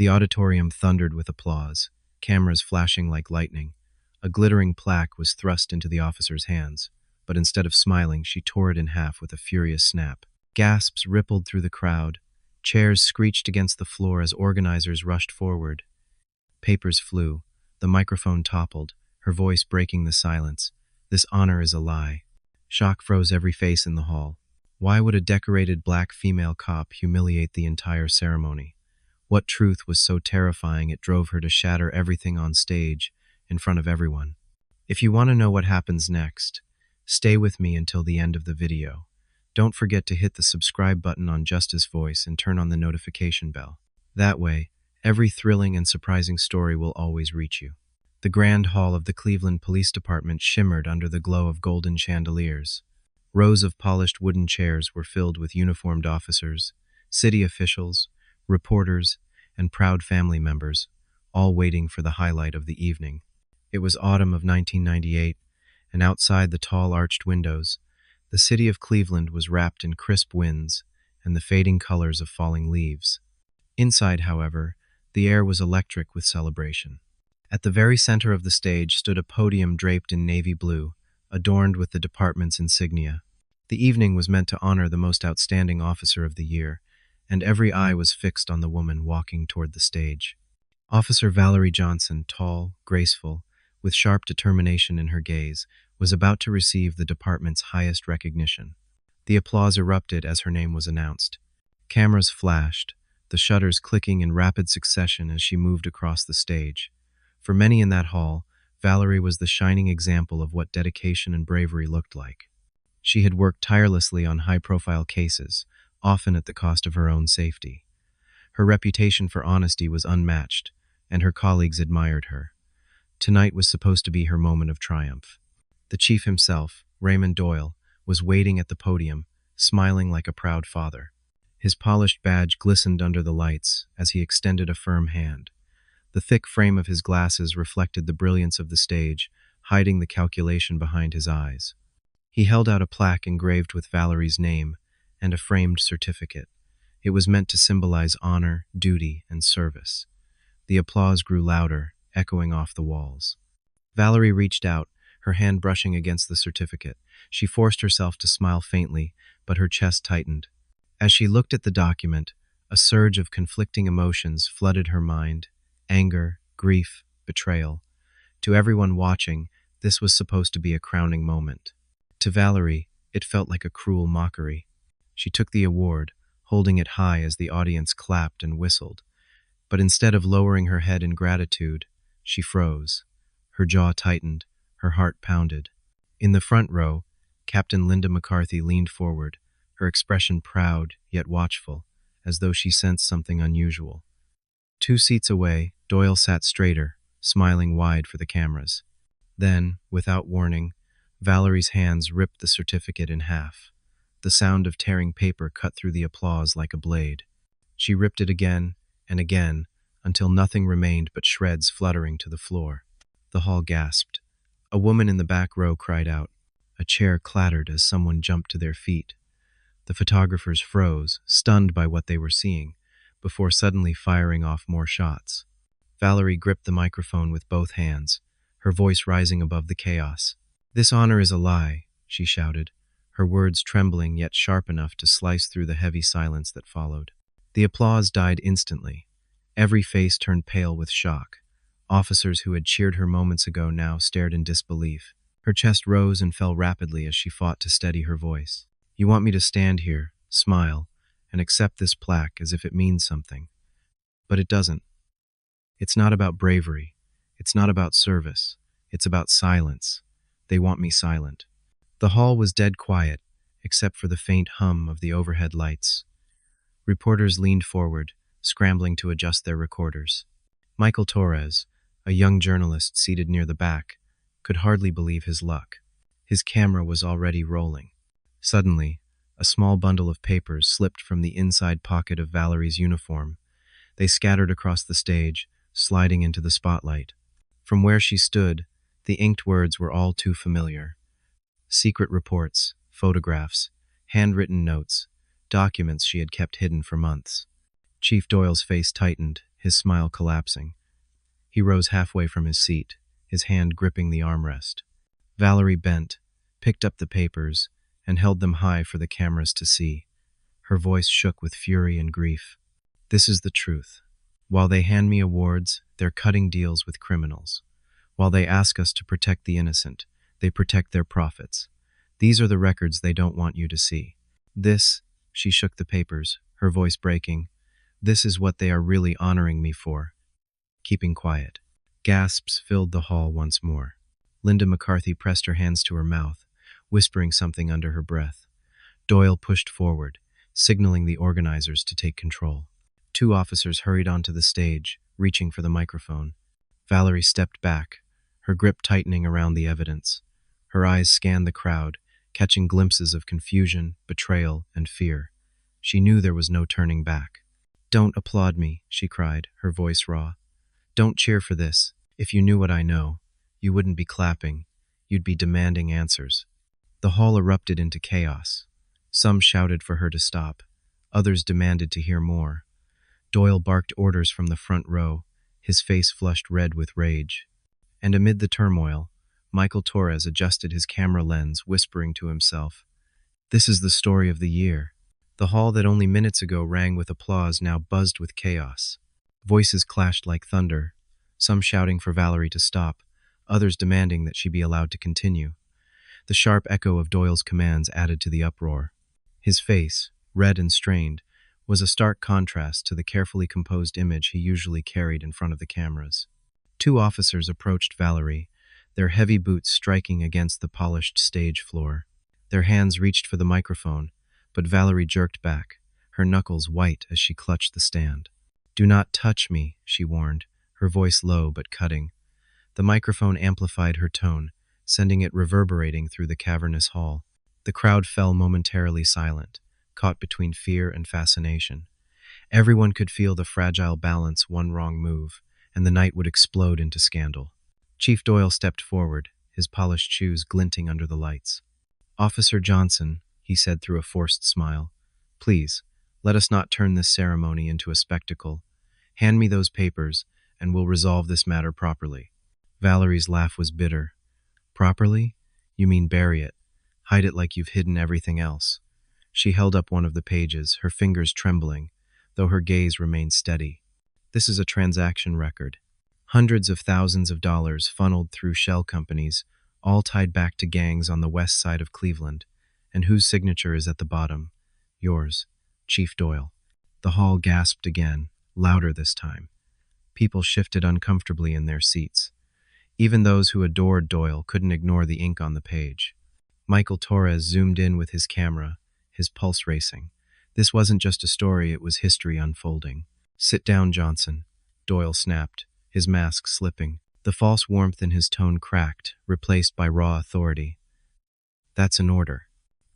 The auditorium thundered with applause, cameras flashing like lightning. A glittering plaque was thrust into the officer's hands, but instead of smiling, she tore it in half with a furious snap. Gasps rippled through the crowd. Chairs screeched against the floor as organizers rushed forward. Papers flew. The microphone toppled, her voice breaking the silence. "This honor is a lie." Shock froze every face in the hall. Why would a decorated black female cop humiliate the entire ceremony? What truth was so terrifying it drove her to shatter everything on stage, in front of everyone? If you want to know what happens next, stay with me until the end of the video. Don't forget to hit the subscribe button on Justice Voice and turn on the notification bell. That way, every thrilling and surprising story will always reach you. The grand hall of the Cleveland Police Department shimmered under the glow of golden chandeliers. Rows of polished wooden chairs were filled with uniformed officers, city officials, reporters, and proud family members, all waiting for the highlight of the evening. It was autumn of 1998, and outside the tall arched windows, the city of Cleveland was wrapped in crisp winds and the fading colors of falling leaves. Inside, however, the air was electric with celebration. At the very center of the stage stood a podium draped in navy blue, adorned with the department's insignia. The evening was meant to honor the most outstanding officer of the year, and every eye was fixed on the woman walking toward the stage. Officer Valerie Johnson, tall, graceful, with sharp determination in her gaze, was about to receive the department's highest recognition. The applause erupted as her name was announced. Cameras flashed, the shutters clicking in rapid succession as she moved across the stage. For many in that hall, Valerie was the shining example of what dedication and bravery looked like. She had worked tirelessly on high-profile cases, often at the cost of her own safety. Her reputation for honesty was unmatched, and her colleagues admired her. Tonight was supposed to be her moment of triumph. The chief himself, Raymond Doyle, was waiting at the podium, smiling like a proud father. His polished badge glistened under the lights as he extended a firm hand. The thick frame of his glasses reflected the brilliance of the stage, hiding the calculation behind his eyes. He held out a plaque engraved with Valerie's name and a framed certificate. It was meant to symbolize honor, duty, and service. The applause grew louder, echoing off the walls. Valerie reached out, her hand brushing against the certificate. She forced herself to smile faintly, but her chest tightened. As she looked at the document, a surge of conflicting emotions flooded her mind: anger, grief, betrayal. To everyone watching, this was supposed to be a crowning moment. To Valerie, it felt like a cruel mockery. She took the award, holding it high as the audience clapped and whistled. But instead of lowering her head in gratitude, she froze. Her jaw tightened, her heart pounded. In the front row, Captain Linda McCarthy leaned forward, her expression proud yet watchful, as though she sensed something unusual. 2 seats away, Doyle sat straighter, smiling wide for the cameras. Then, without warning, Valerie's hands ripped the certificate in half. The sound of tearing paper cut through the applause like a blade. She ripped it again and again, until nothing remained but shreds fluttering to the floor. The hall gasped. A woman in the back row cried out. A chair clattered as someone jumped to their feet. The photographers froze, stunned by what they were seeing, before suddenly firing off more shots. Valerie gripped the microphone with both hands, her voice rising above the chaos. "This honor is a lie," she shouted, her words trembling yet sharp enough to slice through the heavy silence that followed. The applause died instantly. Every face turned pale with shock. Officers who had cheered her moments ago now stared in disbelief. Her chest rose and fell rapidly as she fought to steady her voice. "You want me to stand here, smile, and accept this plaque as if it means something. But it doesn't. It's not about bravery. It's not about service. It's about silence. They want me silent." The hall was dead quiet, except for the faint hum of the overhead lights. Reporters leaned forward, scrambling to adjust their recorders. Michael Torres, a young journalist seated near the back, could hardly believe his luck. His camera was already rolling. Suddenly, a small bundle of papers slipped from the inside pocket of Valerie's uniform. They scattered across the stage, sliding into the spotlight. From where she stood, the inked words were all too familiar. Secret reports, photographs, handwritten notes, documents she had kept hidden for months. Chief Doyle's face tightened, his smile collapsing. He rose halfway from his seat, his hand gripping the armrest. Valerie bent, picked up the papers, and held them high for the cameras to see. Her voice shook with fury and grief. This is the truth. While they hand me awards, they're cutting deals with criminals. While they ask us to protect the innocent, they protect their profits. These are the records they don't want you to see. This, she shook the papers, her voice breaking, this is what they are really honoring me for. Keeping quiet. Gasps filled the hall once more. Linda McCarthy pressed her hands to her mouth, whispering something under her breath. Doyle pushed forward, signaling the organizers to take control. Two officers hurried onto the stage, reaching for the microphone. Valerie stepped back, her grip tightening around the evidence. Her eyes scanned the crowd, catching glimpses of confusion, betrayal, and fear. She knew there was no turning back. "Don't applaud me," she cried, her voice raw. "Don't cheer for this. If you knew what I know, you wouldn't be clapping. You'd be demanding answers." The hall erupted into chaos. Some shouted for her to stop. Others demanded to hear more. Doyle barked orders from the front row, his face flushed red with rage. And amid the turmoil, Michael Torres adjusted his camera lens, whispering to himself, "This is the story of the year." The hall that only minutes ago rang with applause now buzzed with chaos. Voices clashed like thunder, some shouting for Valerie to stop, others demanding that she be allowed to continue. The sharp echo of Doyle's commands added to the uproar. His face, red and strained, was a stark contrast to the carefully composed image he usually carried in front of the cameras. Two officers approached Valerie, their heavy boots striking against the polished stage floor. Their hands reached for the microphone, but Valerie jerked back, her knuckles white as she clutched the stand. "Do not touch me," she warned, her voice low but cutting. The microphone amplified her tone, sending it reverberating through the cavernous hall. The crowd fell momentarily silent, caught between fear and fascination. Everyone could feel the fragile balance one wrong move, and the night would explode into scandal. Chief Doyle stepped forward, his polished shoes glinting under the lights. "Officer Johnson," he said through a forced smile, "please, let us not turn this ceremony into a spectacle. Hand me those papers, and we'll resolve this matter properly." Valerie's laugh was bitter. "Properly? You mean bury it. Hide it like you've hidden everything else." She held up one of the pages, her fingers trembling, though her gaze remained steady. "This is a transaction record. Hundreds of thousands of dollars funneled through shell companies, all tied back to gangs on the west side of Cleveland. And whose signature is at the bottom? Yours, Chief Doyle." The hall gasped again, louder this time. People shifted uncomfortably in their seats. Even those who adored Doyle couldn't ignore the ink on the page. Michael Torres zoomed in with his camera, his pulse racing. This wasn't just a story, it was history unfolding. "Sit down, Johnson," Doyle snapped, his mask slipping. The false warmth in his tone cracked, replaced by raw authority. "That's an order."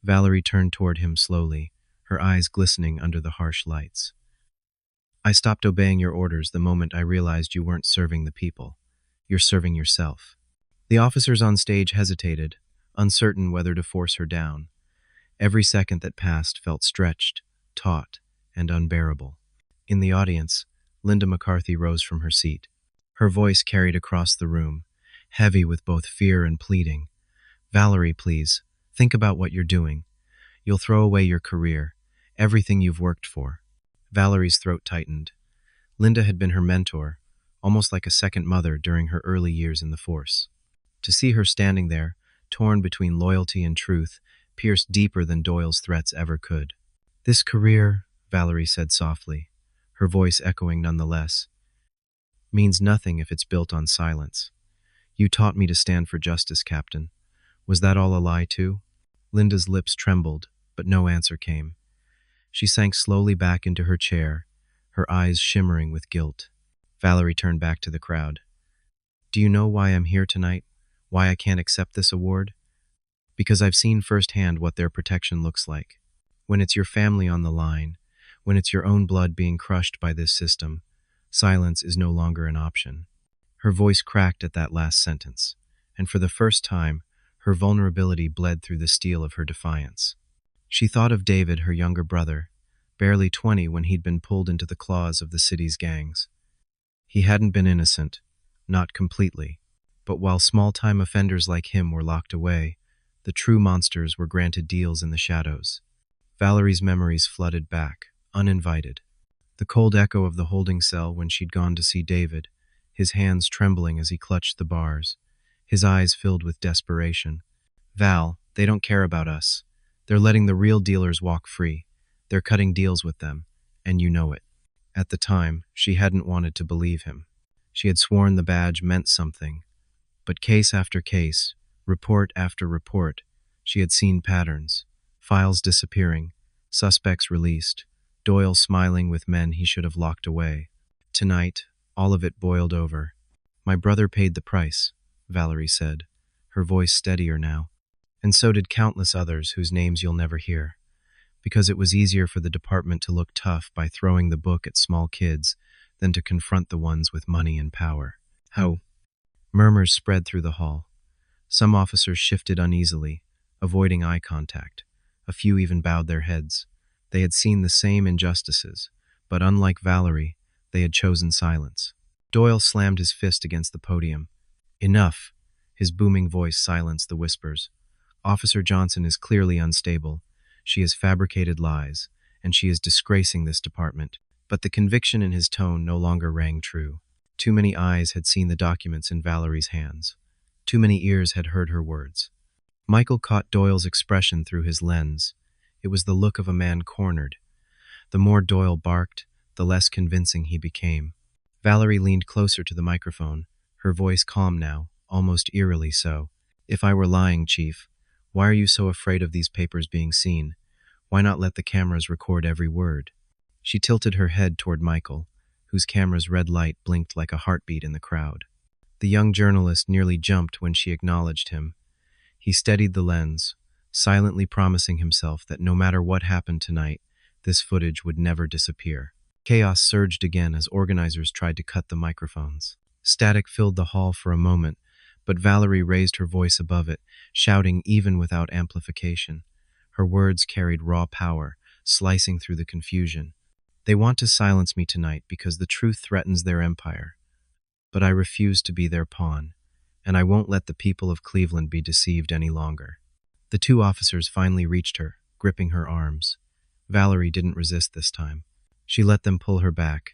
Valerie turned toward him slowly, her eyes glistening under the harsh lights. "I stopped obeying your orders the moment I realized you weren't serving the people. You're serving yourself." The officers on stage hesitated, uncertain whether to force her down. Every second that passed felt stretched, taut, and unbearable. In the audience, Linda McCarthy rose from her seat. Her voice carried across the room, heavy with both fear and pleading. "Valerie, please, think about what you're doing. You'll throw away your career, everything you've worked for." Valerie's throat tightened. Linda had been her mentor, almost like a second mother during her early years in the force. To see her standing there, torn between loyalty and truth, pierced deeper than Doyle's threats ever could. "This career," Valerie said softly, her voice echoing nonetheless, "means nothing if it's built on silence. You taught me to stand for justice, Captain. Was that all a lie, too?" Linda's lips trembled, but no answer came. She sank slowly back into her chair, her eyes shimmering with guilt. Valerie turned back to the crowd. "Do you know why I'm here tonight? Why I can't accept this award? Because I've seen firsthand what their protection looks like. When it's your family on the line, when it's your own blood being crushed by this system, silence is no longer an option." Her voice cracked at that last sentence, and for the first time, her vulnerability bled through the steel of her defiance. She thought of David, her younger brother, barely 20 when he'd been pulled into the claws of the city's gangs. He hadn't been innocent, not completely, but while small-time offenders like him were locked away, the true monsters were granted deals in the shadows. Valerie's memories flooded back, uninvited. The cold echo of the holding cell when she'd gone to see David, his hands trembling as he clutched the bars, his eyes filled with desperation. Val, they don't care about us. They're letting the real dealers walk free. They're cutting deals with them, and you know it. At the time, she hadn't wanted to believe him. She had sworn the badge meant something. But case after case, report after report, she had seen patterns. Files disappearing, suspects released, Doyle smiling with men he should have locked away. Tonight, all of it boiled over. My brother paid the price, Valerie said, her voice steadier now. And so did countless others whose names you'll never hear. Because it was easier for the department to look tough by throwing the book at small kids than to confront the ones with money and power. How? Murmurs spread through the hall. Some officers shifted uneasily, avoiding eye contact. A few even bowed their heads. They had seen the same injustices, but unlike Valerie, they had chosen silence. Doyle slammed his fist against the podium. Enough! His booming voice silenced the whispers. Officer Johnson is clearly unstable. She has fabricated lies, and she is disgracing this department. But the conviction in his tone no longer rang true. Too many eyes had seen the documents in Valerie's hands. Too many ears had heard her words. Michael caught Doyle's expression through his lens. It was the look of a man cornered. The more Doyle barked, the less convincing he became. Valerie leaned closer to the microphone, her voice calm now, almost eerily so. If I were lying, Chief, why are you so afraid of these papers being seen? Why not let the cameras record every word? She tilted her head toward Michael, whose camera's red light blinked like a heartbeat in the crowd. The young journalist nearly jumped when she acknowledged him. He steadied the lens, silently promising himself that no matter what happened tonight, this footage would never disappear. Chaos surged again as organizers tried to cut the microphones. Static filled the hall for a moment, but Valerie raised her voice above it, shouting even without amplification. Her words carried raw power, slicing through the confusion. They want to silence me tonight because the truth threatens their empire. But I refuse to be their pawn, and I won't let the people of Cleveland be deceived any longer. The two officers finally reached her, gripping her arms. Valerie didn't resist this time. She let them pull her back,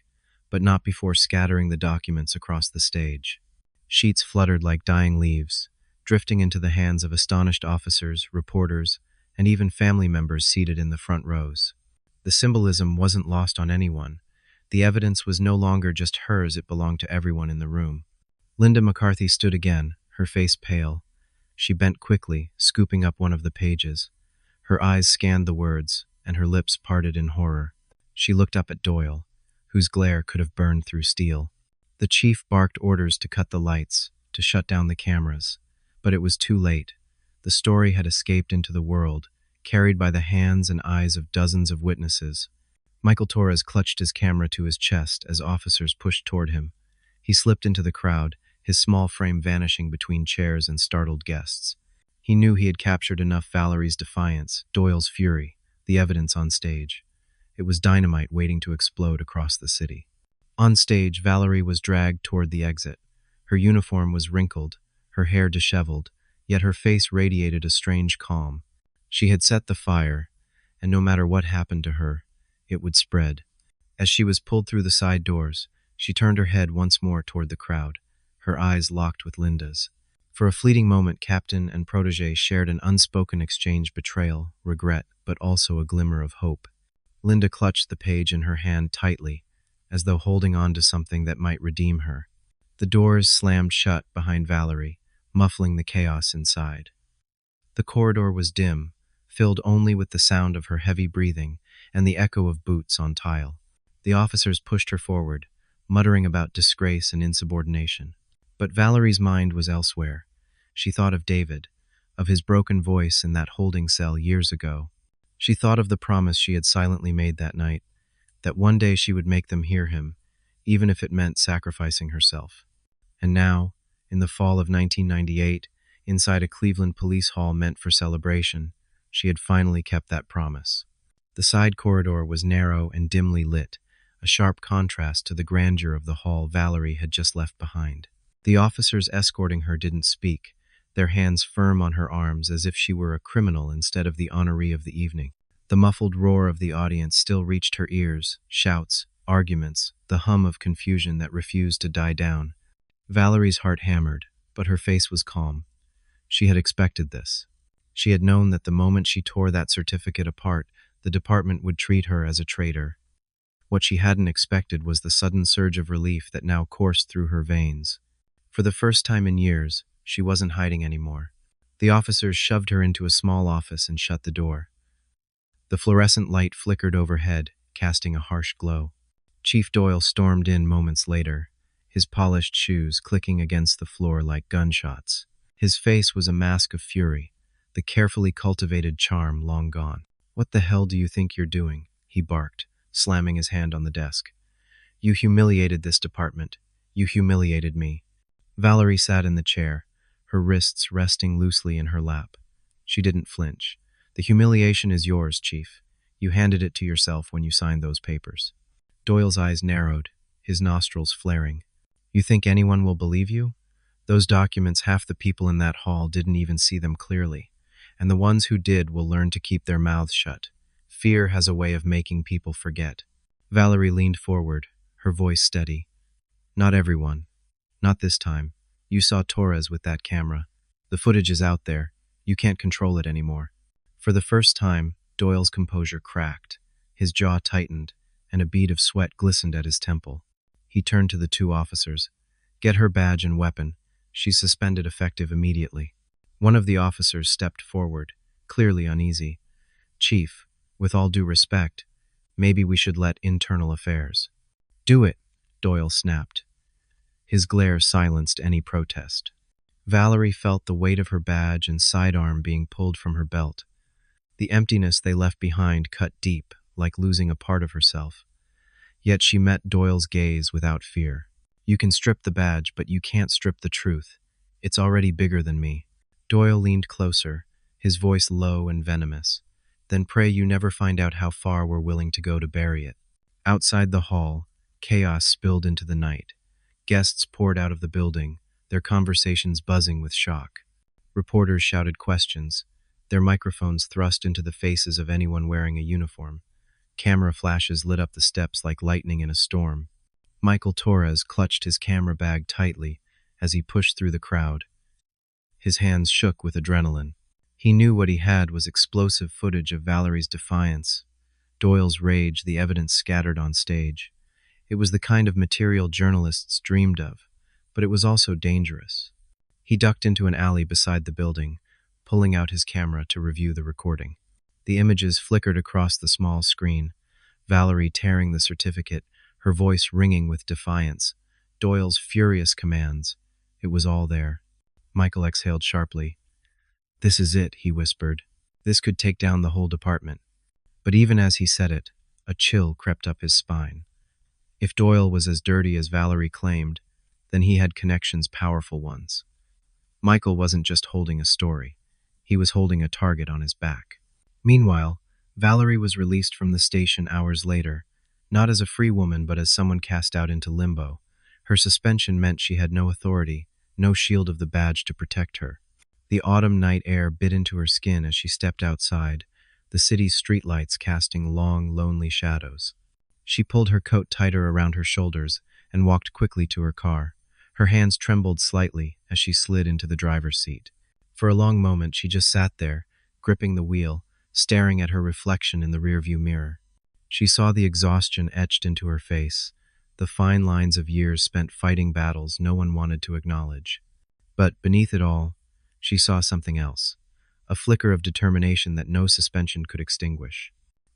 but not before scattering the documents across the stage. Sheets fluttered like dying leaves, drifting into the hands of astonished officers, reporters, and even family members seated in the front rows. The symbolism wasn't lost on anyone. The evidence was no longer just hers, it belonged to everyone in the room. Linda McCarthy stood again, her face pale. She bent quickly, scooping up one of the pages. Her eyes scanned the words, and her lips parted in horror. She looked up at Doyle, whose glare could have burned through steel. The chief barked orders to cut the lights, to shut down the cameras. But it was too late. The story had escaped into the world, carried by the hands and eyes of dozens of witnesses. Michael Torres clutched his camera to his chest as officers pushed toward him. He slipped into the crowd, his small frame vanishing between chairs and startled guests. He knew he had captured enough Valerie's defiance, Doyle's fury, the evidence on stage. It was dynamite waiting to explode across the city. On stage, Valerie was dragged toward the exit. Her uniform was wrinkled, her hair disheveled, yet her face radiated a strange calm. She had set the fire, and no matter what happened to her, it would spread. As she was pulled through the side doors, she turned her head once more toward the crowd, her eyes locked with Linda's. For a fleeting moment, captain and protege shared an unspoken exchange, betrayal, regret, but also a glimmer of hope. Linda clutched the page in her hand tightly, as though holding on to something that might redeem her. The doors slammed shut behind Valerie, muffling the chaos inside. The corridor was dim, filled only with the sound of her heavy breathing and the echo of boots on tile. The officers pushed her forward, muttering about disgrace and insubordination. But Valerie's mind was elsewhere. She thought of David, of his broken voice in that holding cell years ago. She thought of the promise she had silently made that night, that one day she would make them hear him, even if it meant sacrificing herself. And now, in the fall of 1998, inside a Cleveland police hall meant for celebration, she had finally kept that promise. The side corridor was narrow and dimly lit, a sharp contrast to the grandeur of the hall Valerie had just left behind. The officers escorting her didn't speak, their hands firm on her arms as if she were a criminal instead of the honoree of the evening. The muffled roar of the audience still reached her ears, shouts, arguments, the hum of confusion that refused to die down. Valerie's heart hammered, but her face was calm. She had expected this. She had known that the moment she tore that certificate apart, the department would treat her as a traitor. What she hadn't expected was the sudden surge of relief that now coursed through her veins. For the first time in years, she wasn't hiding anymore. The officers shoved her into a small office and shut the door. The fluorescent light flickered overhead, casting a harsh glow. Chief Doyle stormed in moments later, his polished shoes clicking against the floor like gunshots. His face was a mask of fury, the carefully cultivated charm long gone. "What the hell do you think you're doing?" he barked, slamming his hand on the desk. "You humiliated this department. You humiliated me." Valerie sat in the chair, her wrists resting loosely in her lap. She didn't flinch. "The humiliation is yours, Chief. You handed it to yourself when you signed those papers." Doyle's eyes narrowed, his nostrils flaring. "You think anyone will believe you? Those documents, half the people in that hall didn't even see them clearly, and the ones who did will learn to keep their mouths shut. Fear has a way of making people forget." Valerie leaned forward, her voice steady. "Not everyone. Not this time. You saw Torres with that camera. The footage is out there. You can't control it anymore." For the first time, Doyle's composure cracked. His jaw tightened, and a bead of sweat glistened at his temple. He turned to the two officers. "Get her badge and weapon. She's suspended effective immediately." One of the officers stepped forward, clearly uneasy. "Chief, with all due respect, maybe we should let internal affairs." "Do it," Doyle snapped. His glare silenced any protest. Valerie felt the weight of her badge and sidearm being pulled from her belt. The emptiness they left behind cut deep, like losing a part of herself. Yet she met Doyle's gaze without fear. "You can strip the badge, but you can't strip the truth. It's already bigger than me." Doyle leaned closer, his voice low and venomous. "Then pray you never find out how far we're willing to go to bury it." Outside the hall, chaos spilled into the night. Guests poured out of the building, their conversations buzzing with shock. Reporters shouted questions, their microphones thrust into the faces of anyone wearing a uniform. Camera flashes lit up the steps like lightning in a storm. Michael Torres clutched his camera bag tightly as he pushed through the crowd. His hands shook with adrenaline. He knew what he had was explosive footage of Valerie's defiance, Doyle's rage, the evidence scattered on stage. It was the kind of material journalists dreamed of, but it was also dangerous. He ducked into an alley beside the building, pulling out his camera to review the recording. The images flickered across the small screen, Valerie tearing the certificate, her voice ringing with defiance, Doyle's furious commands. It was all there. Michael exhaled sharply. "This is it," he whispered. "This could take down the whole department." But even as he said it, a chill crept up his spine. If Doyle was as dirty as Valerie claimed, then he had connections, powerful ones. Michael wasn't just holding a story. He was holding a target on his back. Meanwhile, Valerie was released from the station hours later, not as a free woman but as someone cast out into limbo. Her suspension meant she had no authority, no shield of the badge to protect her. The autumn night air bit into her skin as she stepped outside, the city's streetlights casting long, lonely shadows. She pulled her coat tighter around her shoulders and walked quickly to her car. Her hands trembled slightly as she slid into the driver's seat. For a long moment, she just sat there, gripping the wheel, staring at her reflection in the rearview mirror. She saw the exhaustion etched into her face, the fine lines of years spent fighting battles no one wanted to acknowledge. But beneath it all, she saw something else, a flicker of determination that no suspension could extinguish.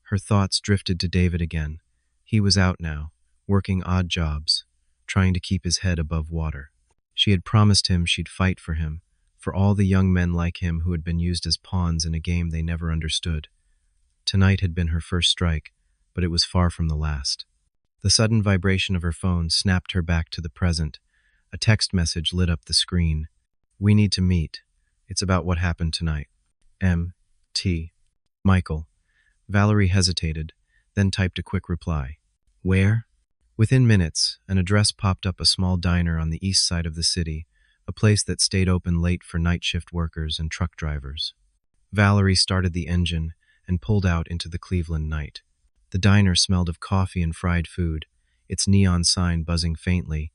Her thoughts drifted to David again. He was out now, working odd jobs, trying to keep his head above water. She had promised him she'd fight for him, for all the young men like him who had been used as pawns in a game they never understood. Tonight had been her first strike, but it was far from the last. The sudden vibration of her phone snapped her back to the present. A text message lit up the screen. "We need to meet. It's about what happened tonight. M. T. Michael." Valerie hesitated, then typed a quick reply. Where? Within minutes, an address popped up, a small diner on the east side of the city, a place that stayed open late for night shift workers and truck drivers. Valerie started the engine and pulled out into the Cleveland night. The diner smelled of coffee and fried food, its neon sign buzzing faintly.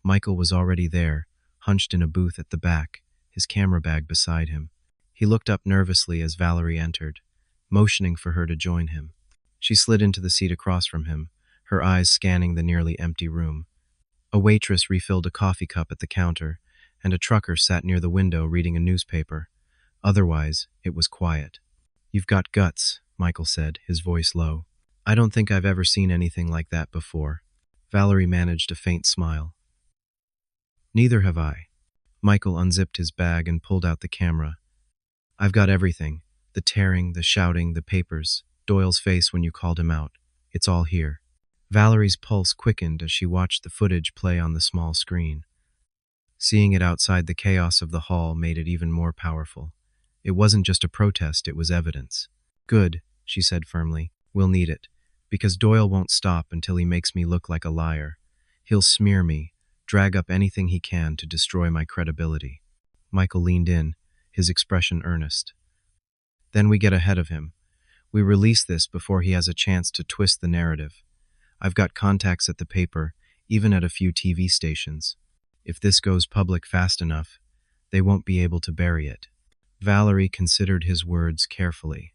Michael was already there, hunched in a booth at the back, his camera bag beside him. He looked up nervously as Valerie entered, motioning for her to join him. She slid into the seat across from him, her eyes scanning the nearly empty room. A waitress refilled a coffee cup at the counter, and a trucker sat near the window reading a newspaper. Otherwise, it was quiet. You've got guts, Michael said, his voice low. I don't think I've ever seen anything like that before. Valerie managed a faint smile. Neither have I. Michael unzipped his bag and pulled out the camera. I've got everything. The tearing, the shouting, the papers, Doyle's face when you called him out. It's all here. Valerie's pulse quickened as she watched the footage play on the small screen. Seeing it outside the chaos of the hall made it even more powerful. It wasn't just a protest, it was evidence. Good, she said firmly. We'll need it. Because Doyle won't stop until he makes me look like a liar. He'll smear me, drag up anything he can to destroy my credibility. Michael leaned in, his expression earnest. Then we get ahead of him. We release this before he has a chance to twist the narrative. I've got contacts at the paper, even at a few TV stations. If this goes public fast enough, they won't be able to bury it. Valerie considered his words carefully.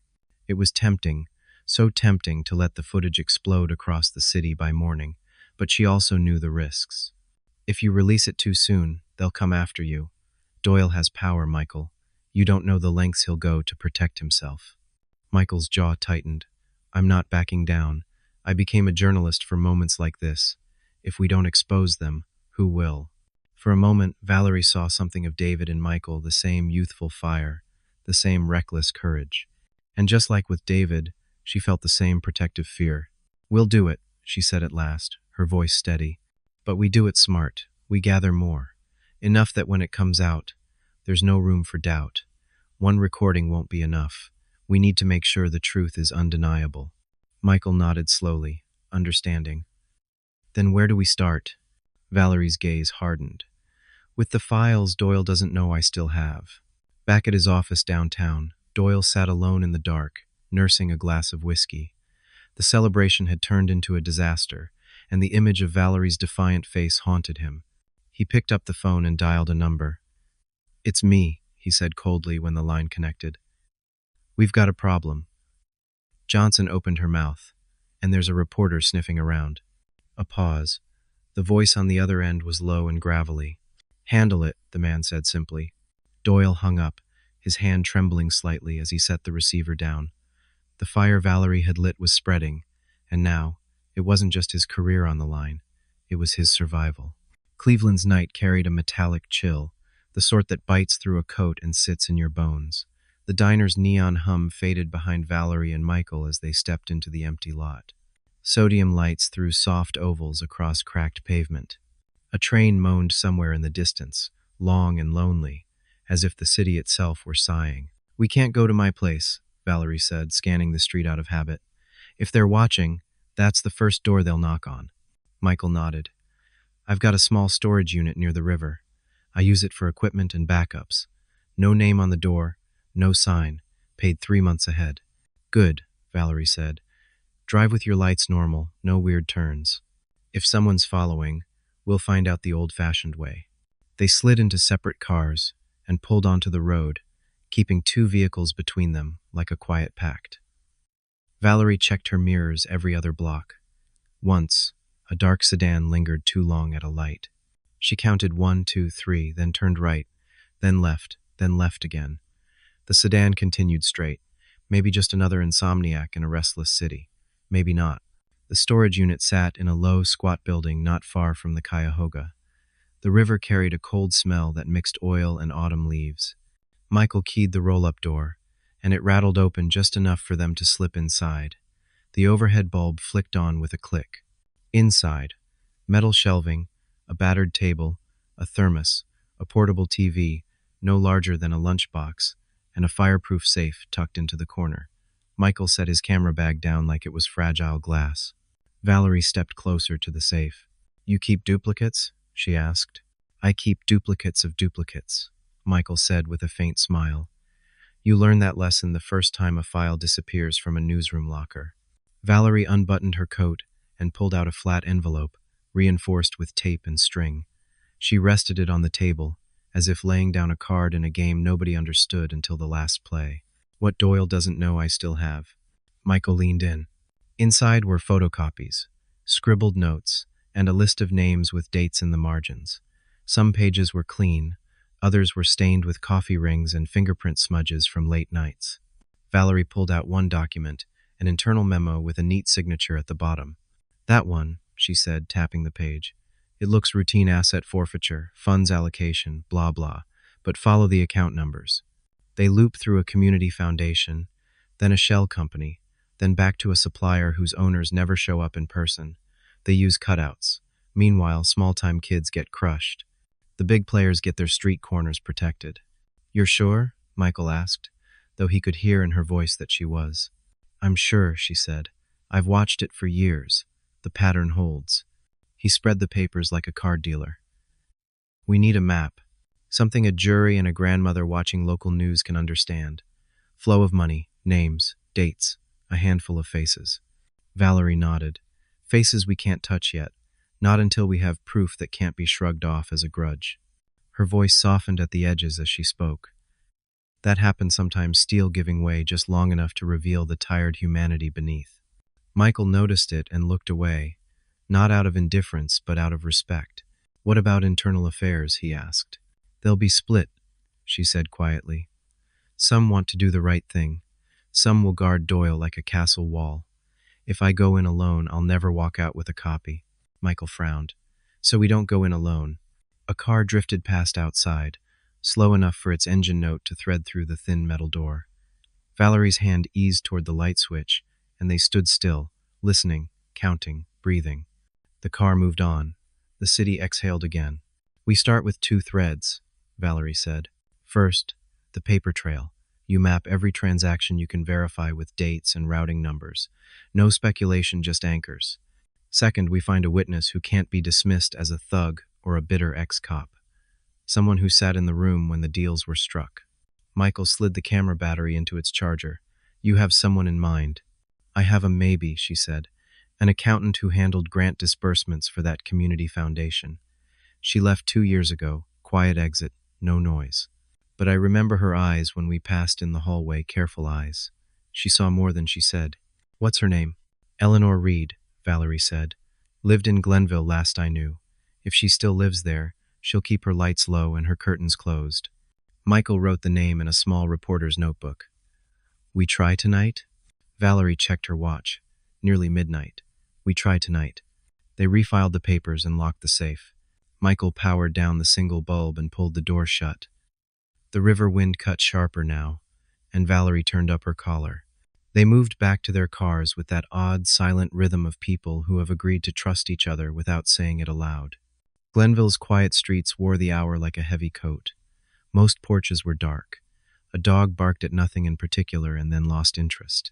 It was tempting, so tempting to let the footage explode across the city by morning, but she also knew the risks. If you release it too soon, they'll come after you. Doyle has power, Michael. You don't know the lengths he'll go to protect himself. Michael's jaw tightened. I'm not backing down. I became a journalist for moments like this. If we don't expose them, who will? For a moment, Valerie saw something of David in Michael, the same youthful fire, the same reckless courage. And just like with David, she felt the same protective fear. We'll do it, she said at last, her voice steady. But we do it smart. We gather more. Enough that when it comes out, there's no room for doubt. One recording won't be enough. We need to make sure the truth is undeniable. Michael nodded slowly, understanding. Then where do we start? Valerie's gaze hardened. With the files Doyle doesn't know I still have. Back at his office downtown, Doyle sat alone in the dark, nursing a glass of whiskey. The celebration had turned into a disaster, and the image of Valerie's defiant face haunted him. He picked up the phone and dialed a number. It's me, he said coldly when the line connected. We've got a problem. Johnson opened her mouth, and there's a reporter sniffing around. A pause. The voice on the other end was low and gravelly. Handle it, the man said simply. Doyle hung up, his hand trembling slightly as he set the receiver down. The fire Valerie had lit was spreading, and now, it wasn't just his career on the line, it was his survival. Cleveland's night carried a metallic chill, the sort that bites through a coat and sits in your bones. The diner's neon hum faded behind Valerie and Michael as they stepped into the empty lot. Sodium lights threw soft ovals across cracked pavement. A train moaned somewhere in the distance, long and lonely, as if the city itself were sighing. We can't go to my place, Valerie said, scanning the street out of habit. If they're watching, that's the first door they'll knock on. Michael nodded. I've got a small storage unit near the river. I use it for equipment and backups. No name on the door, no sign, paid 3 months ahead. Good, Valerie said. Drive with your lights normal, no weird turns. If someone's following, we'll find out the old-fashioned way. They slid into separate cars and pulled onto the road, keeping 2 vehicles between them like a quiet pact. Valerie checked her mirrors every other block. Once, a dark sedan lingered too long at a light. She counted 1, 2, 3, then turned right, then left again. The sedan continued straight, maybe just another insomniac in a restless city. Maybe not. The storage unit sat in a low, squat building not far from the Cuyahoga. The river carried a cold smell that mixed oil and autumn leaves. Michael keyed the roll-up door, and it rattled open just enough for them to slip inside. The overhead bulb flicked on with a click. Inside, metal shelving, a battered table, a thermos, a portable TV, no larger than a lunchbox, and a fireproof safe tucked into the corner. Michael set his camera bag down like it was fragile glass. Valerie stepped closer to the safe. You keep duplicates? She asked. I keep duplicates of duplicates, Michael said with a faint smile. You learn that lesson the first time a file disappears from a newsroom locker. Valerie unbuttoned her coat and pulled out a flat envelope, reinforced with tape and string. She rested it on the table, as if laying down a card in a game nobody understood until the last play. What Doyle doesn't know I still have. Michael leaned in. Inside were photocopies, scribbled notes, and a list of names with dates in the margins. Some pages were clean, others were stained with coffee rings and fingerprint smudges from late nights. Valerie pulled out one document, an internal memo with a neat signature at the bottom. That one, she said, tapping the page. It looks routine asset forfeiture, funds allocation, blah blah, but follow the account numbers. They loop through a community foundation, then a shell company, then back to a supplier whose owners never show up in person. They use cutouts. Meanwhile, small-time kids get crushed. The big players get their street corners protected. You're sure? Michael asked, though he could hear in her voice that she was. I'm sure, she said. I've watched it for years. The pattern holds. He spread the papers like a card dealer. We need a map. Something a jury and a grandmother watching local news can understand. Flow of money, names, dates, a handful of faces. Valerie nodded. Faces we can't touch yet. Not until we have proof that can't be shrugged off as a grudge. Her voice softened at the edges as she spoke. That happened sometimes, steel giving way just long enough to reveal the tired humanity beneath. Michael noticed it and looked away, not out of indifference but out of respect. What about internal affairs? He asked. They'll be split, she said quietly. Some want to do the right thing. Some will guard Doyle like a castle wall. If I go in alone, I'll never walk out with a copy. Michael frowned. So we don't go in alone. A car drifted past outside, slow enough for its engine note to thread through the thin metal door. Valerie's hand eased toward the light switch, and they stood still, listening, counting, breathing. The car moved on. The city exhaled again. We start with 2 threads, Valerie said. First, the paper trail. You map every transaction you can verify with dates and routing numbers. No speculation, just anchors. Second, we find a witness who can't be dismissed as a thug or a bitter ex-cop. Someone who sat in the room when the deals were struck. Michael slid the camera battery into its charger. You have someone in mind. I have a maybe, she said. An accountant who handled grant disbursements for that community foundation. She left 2 years ago, quiet exit, no noise. But I remember her eyes when we passed in the hallway, careful eyes. She saw more than she said. What's her name? Eleanor Reed, Valerie said. Lived in Glenville last I knew. If she still lives there, she'll keep her lights low and her curtains closed. Michael wrote the name in a small reporter's notebook. We try tonight? Valerie checked her watch. Nearly midnight. We try tonight. They refiled the papers and locked the safe. Michael powered down the single bulb and pulled the door shut. The river wind cut sharper now, and Valerie turned up her collar. They moved back to their cars with that odd, silent rhythm of people who have agreed to trust each other without saying it aloud. Glenville's quiet streets wore the hour like a heavy coat. Most porches were dark. A dog barked at nothing in particular and then lost interest.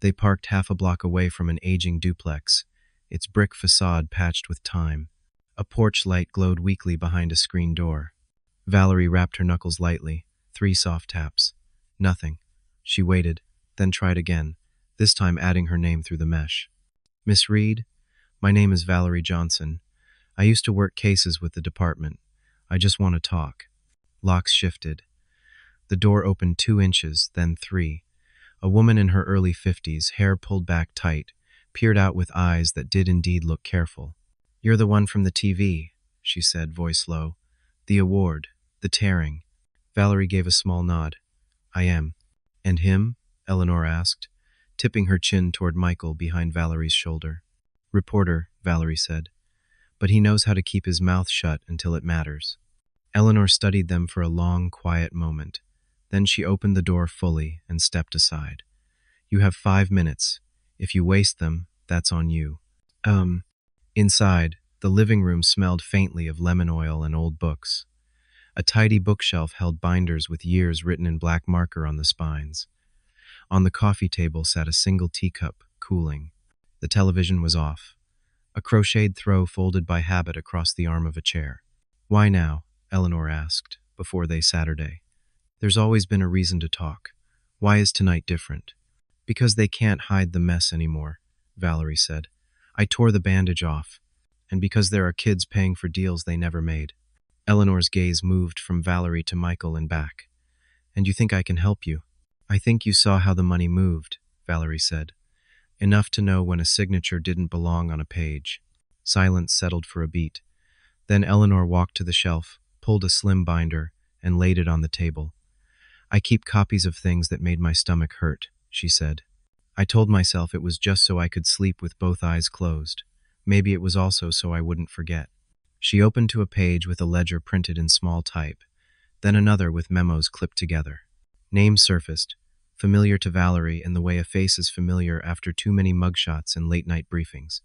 They parked half a block away from an aging duplex, its brick facade patched with time. A porch light glowed weakly behind a screen door. Valerie rapped her knuckles lightly, 3 soft taps. Nothing. She waited, then tried again, this time adding her name through the mesh. Miss Reed? My name is Valerie Johnson. I used to work cases with the department. I just want to talk. Locks shifted. The door opened 2 inches, then 3. A woman in her early 50s, hair pulled back tight, peered out with eyes that did indeed look careful. You're the one from the TV, she said, voice low. The award, the tearing. Valerie gave a small nod. I am. And him? Eleanor asked, tipping her chin toward Michael behind Valerie's shoulder. Reporter, Valerie said. But he knows how to keep his mouth shut until it matters. Eleanor studied them for a long, quiet moment. Then she opened the door fully and stepped aside. You have 5 minutes. If you waste them, that's on you. Inside, the living room smelled faintly of lemon oil and old books. A tidy bookshelf held binders with years written in black marker on the spines. On the coffee table sat a single teacup, cooling. The television was off. A crocheted throw folded by habit across the arm of a chair. "Why now?" Eleanor asked, before they Saturday. "There's always been a reason to talk. Why is tonight different?" "Because they can't hide the mess anymore," Valerie said. "I tore the bandage off. And because there are kids paying for deals they never made." Eleanor's gaze moved from Valerie to Michael and back. "And you think I can help you?" "I think you saw how the money moved," Valerie said. "Enough to know when a signature didn't belong on a page." Silence settled for a beat. Then Eleanor walked to the shelf, pulled a slim binder, and laid it on the table. "I keep copies of things that made my stomach hurt," she said. "I told myself it was just so I could sleep with both eyes closed. Maybe it was also so I wouldn't forget." She opened to a page with a ledger printed in small type, then another with memos clipped together. Names surfaced, familiar to Valerie in the way a face is familiar after too many mugshots and late-night briefings.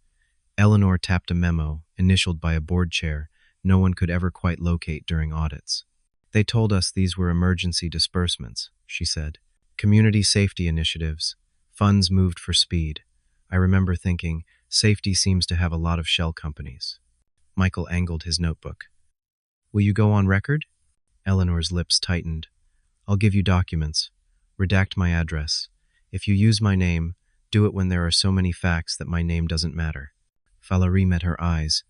Eleanor tapped a memo, initialed by a board chair, no one could ever quite locate during audits. "They told us these were emergency disbursements," she said. "Community safety initiatives. Funds moved for speed." I remember thinking, safety seems to have a lot of shell companies. Michael angled his notebook. "Will you go on record?" Eleanor's lips tightened. "I'll give you documents. Redact my address. If you use my name, do it when there are so many facts that my name doesn't matter." Valerie met her eyes.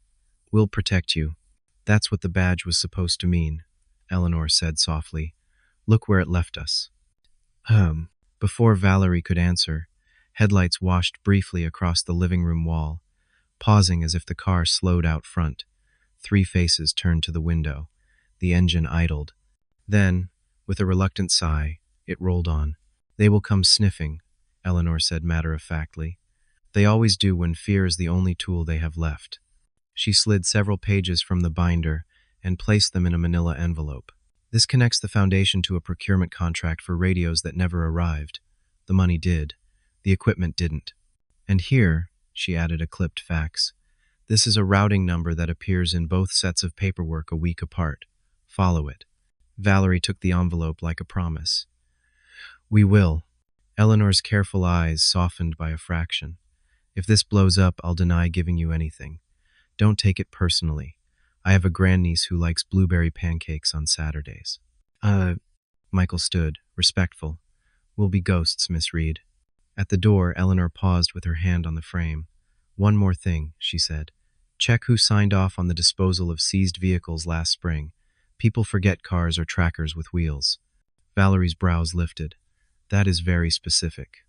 "We'll protect you. That's what the badge was supposed to mean," Eleanor said softly. "Look where it left us." Before Valerie could answer, headlights washed briefly across the living room wall, pausing as if the car slowed out front. 3 faces turned to the window. The engine idled. Then, with a reluctant sigh, it rolled on. "They will come sniffing," Eleanor said matter-of-factly. "They always do when fear is the only tool they have left." She slid several pages from the binder and placed them in a manila envelope. "This connects the foundation to a procurement contract for radios that never arrived. The money did. The equipment didn't. And here," she added a clipped fax, "this is a routing number that appears in both sets of paperwork a week apart. Follow it." Valerie took the envelope like a promise. "We will." Eleanor's careful eyes softened by a fraction. "If this blows up, I'll deny giving you anything. Don't take it personally. I have a grandniece who likes blueberry pancakes on Saturdays." Michael stood, respectful. "We'll be ghosts, Miss Reed." At the door, Eleanor paused with her hand on the frame. "One more thing," she said. "Check who signed off on the disposal of seized vehicles last spring. People forget cars are trackers with wheels." Valerie's brows lifted. "That is very specific."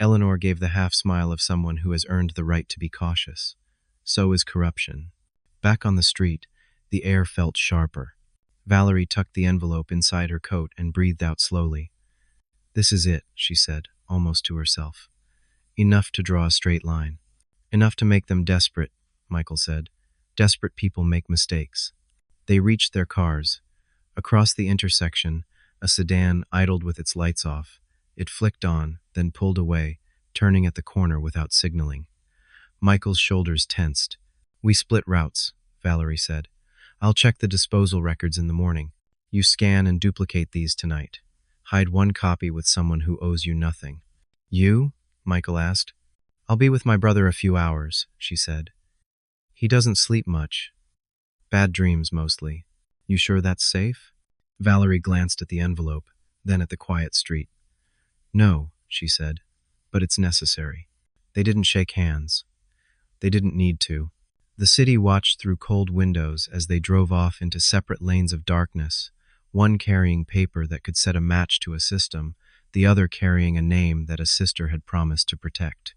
Eleanor gave the half-smile of someone who has earned the right to be cautious. So is corruption. Back on the street, the air felt sharper. Valerie tucked the envelope inside her coat and breathed out slowly. "This is it," she said, almost to herself. "Enough to draw a straight line." "Enough to make them desperate," Michael said. "Desperate people make mistakes." They reached their cars. Across the intersection, a sedan idled with its lights off. It flicked on, then pulled away, turning at the corner without signaling. Michael's shoulders tensed. "We split routes," Valerie said. "I'll check the disposal records in the morning. You scan and duplicate these tonight. Hide one copy with someone who owes you nothing." "You?" Michael asked. "I'll be with my brother a few hours," she said. "He doesn't sleep much. Bad dreams, mostly. You sure that's safe?" Valerie glanced at the envelope, then at the quiet street. "No," she said, "but it's necessary." They didn't shake hands. They didn't need to. The city watched through cold windows as they drove off into separate lanes of darkness, one carrying paper that could set a match to a system, the other carrying a name that a sister had promised to protect.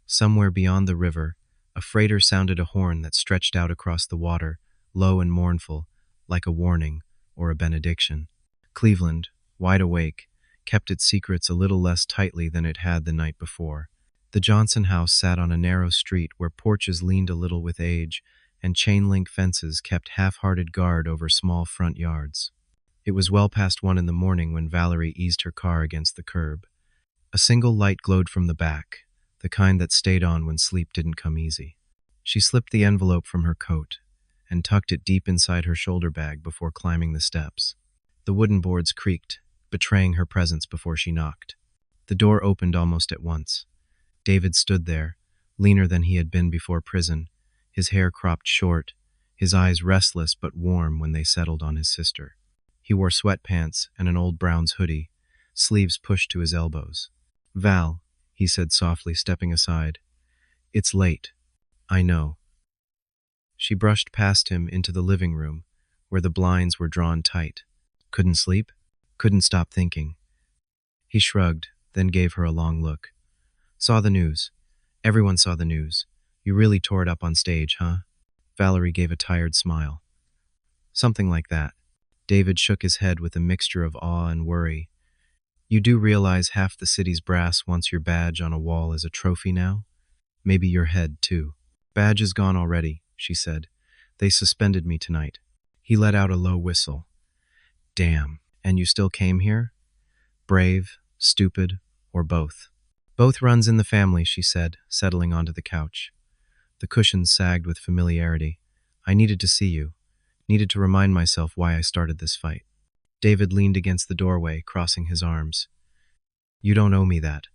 Somewhere beyond the river, a freighter sounded a horn that stretched out across the water, low and mournful, like a warning or a benediction. Cleveland, wide awake, kept its secrets a little less tightly than it had the night before. The Johnson house sat on a narrow street where porches leaned a little with age, and chain-link fences kept half-hearted guard over small front yards. It was well past 1 in the morning when Valerie eased her car against the curb. A single light glowed from the back, the kind that stayed on when sleep didn't come easy. She slipped the envelope from her coat and tucked it deep inside her shoulder bag before climbing the steps. The wooden boards creaked, betraying her presence before she knocked. The door opened almost at once. David stood there, leaner than he had been before prison, his hair cropped short, his eyes restless but warm when they settled on his sister. He wore sweatpants and an old Brown's hoodie, sleeves pushed to his elbows. "Val," he said softly, stepping aside. "It's late. I know." She brushed past him into the living room, where the blinds were drawn tight. "Couldn't sleep?" "Couldn't stop thinking." He shrugged, then gave her a long look. "Saw the news. Everyone saw the news. You really tore it up on stage, huh?" Valerie gave a tired smile. "Something like that." David shook his head with a mixture of awe and worry. "You do realize half the city's brass wants your badge on a wall as a trophy now? Maybe your head, too." "Badge is gone already," she said. "They suspended me tonight." He let out a low whistle. "Damn. And you still came here? Brave, stupid, or both?" "Both runs in the family," she said, settling onto the couch. The cushions sagged with familiarity. "I needed to see you. Needed to remind myself why I started this fight." David leaned against the doorway, crossing his arms. "You don't owe me that.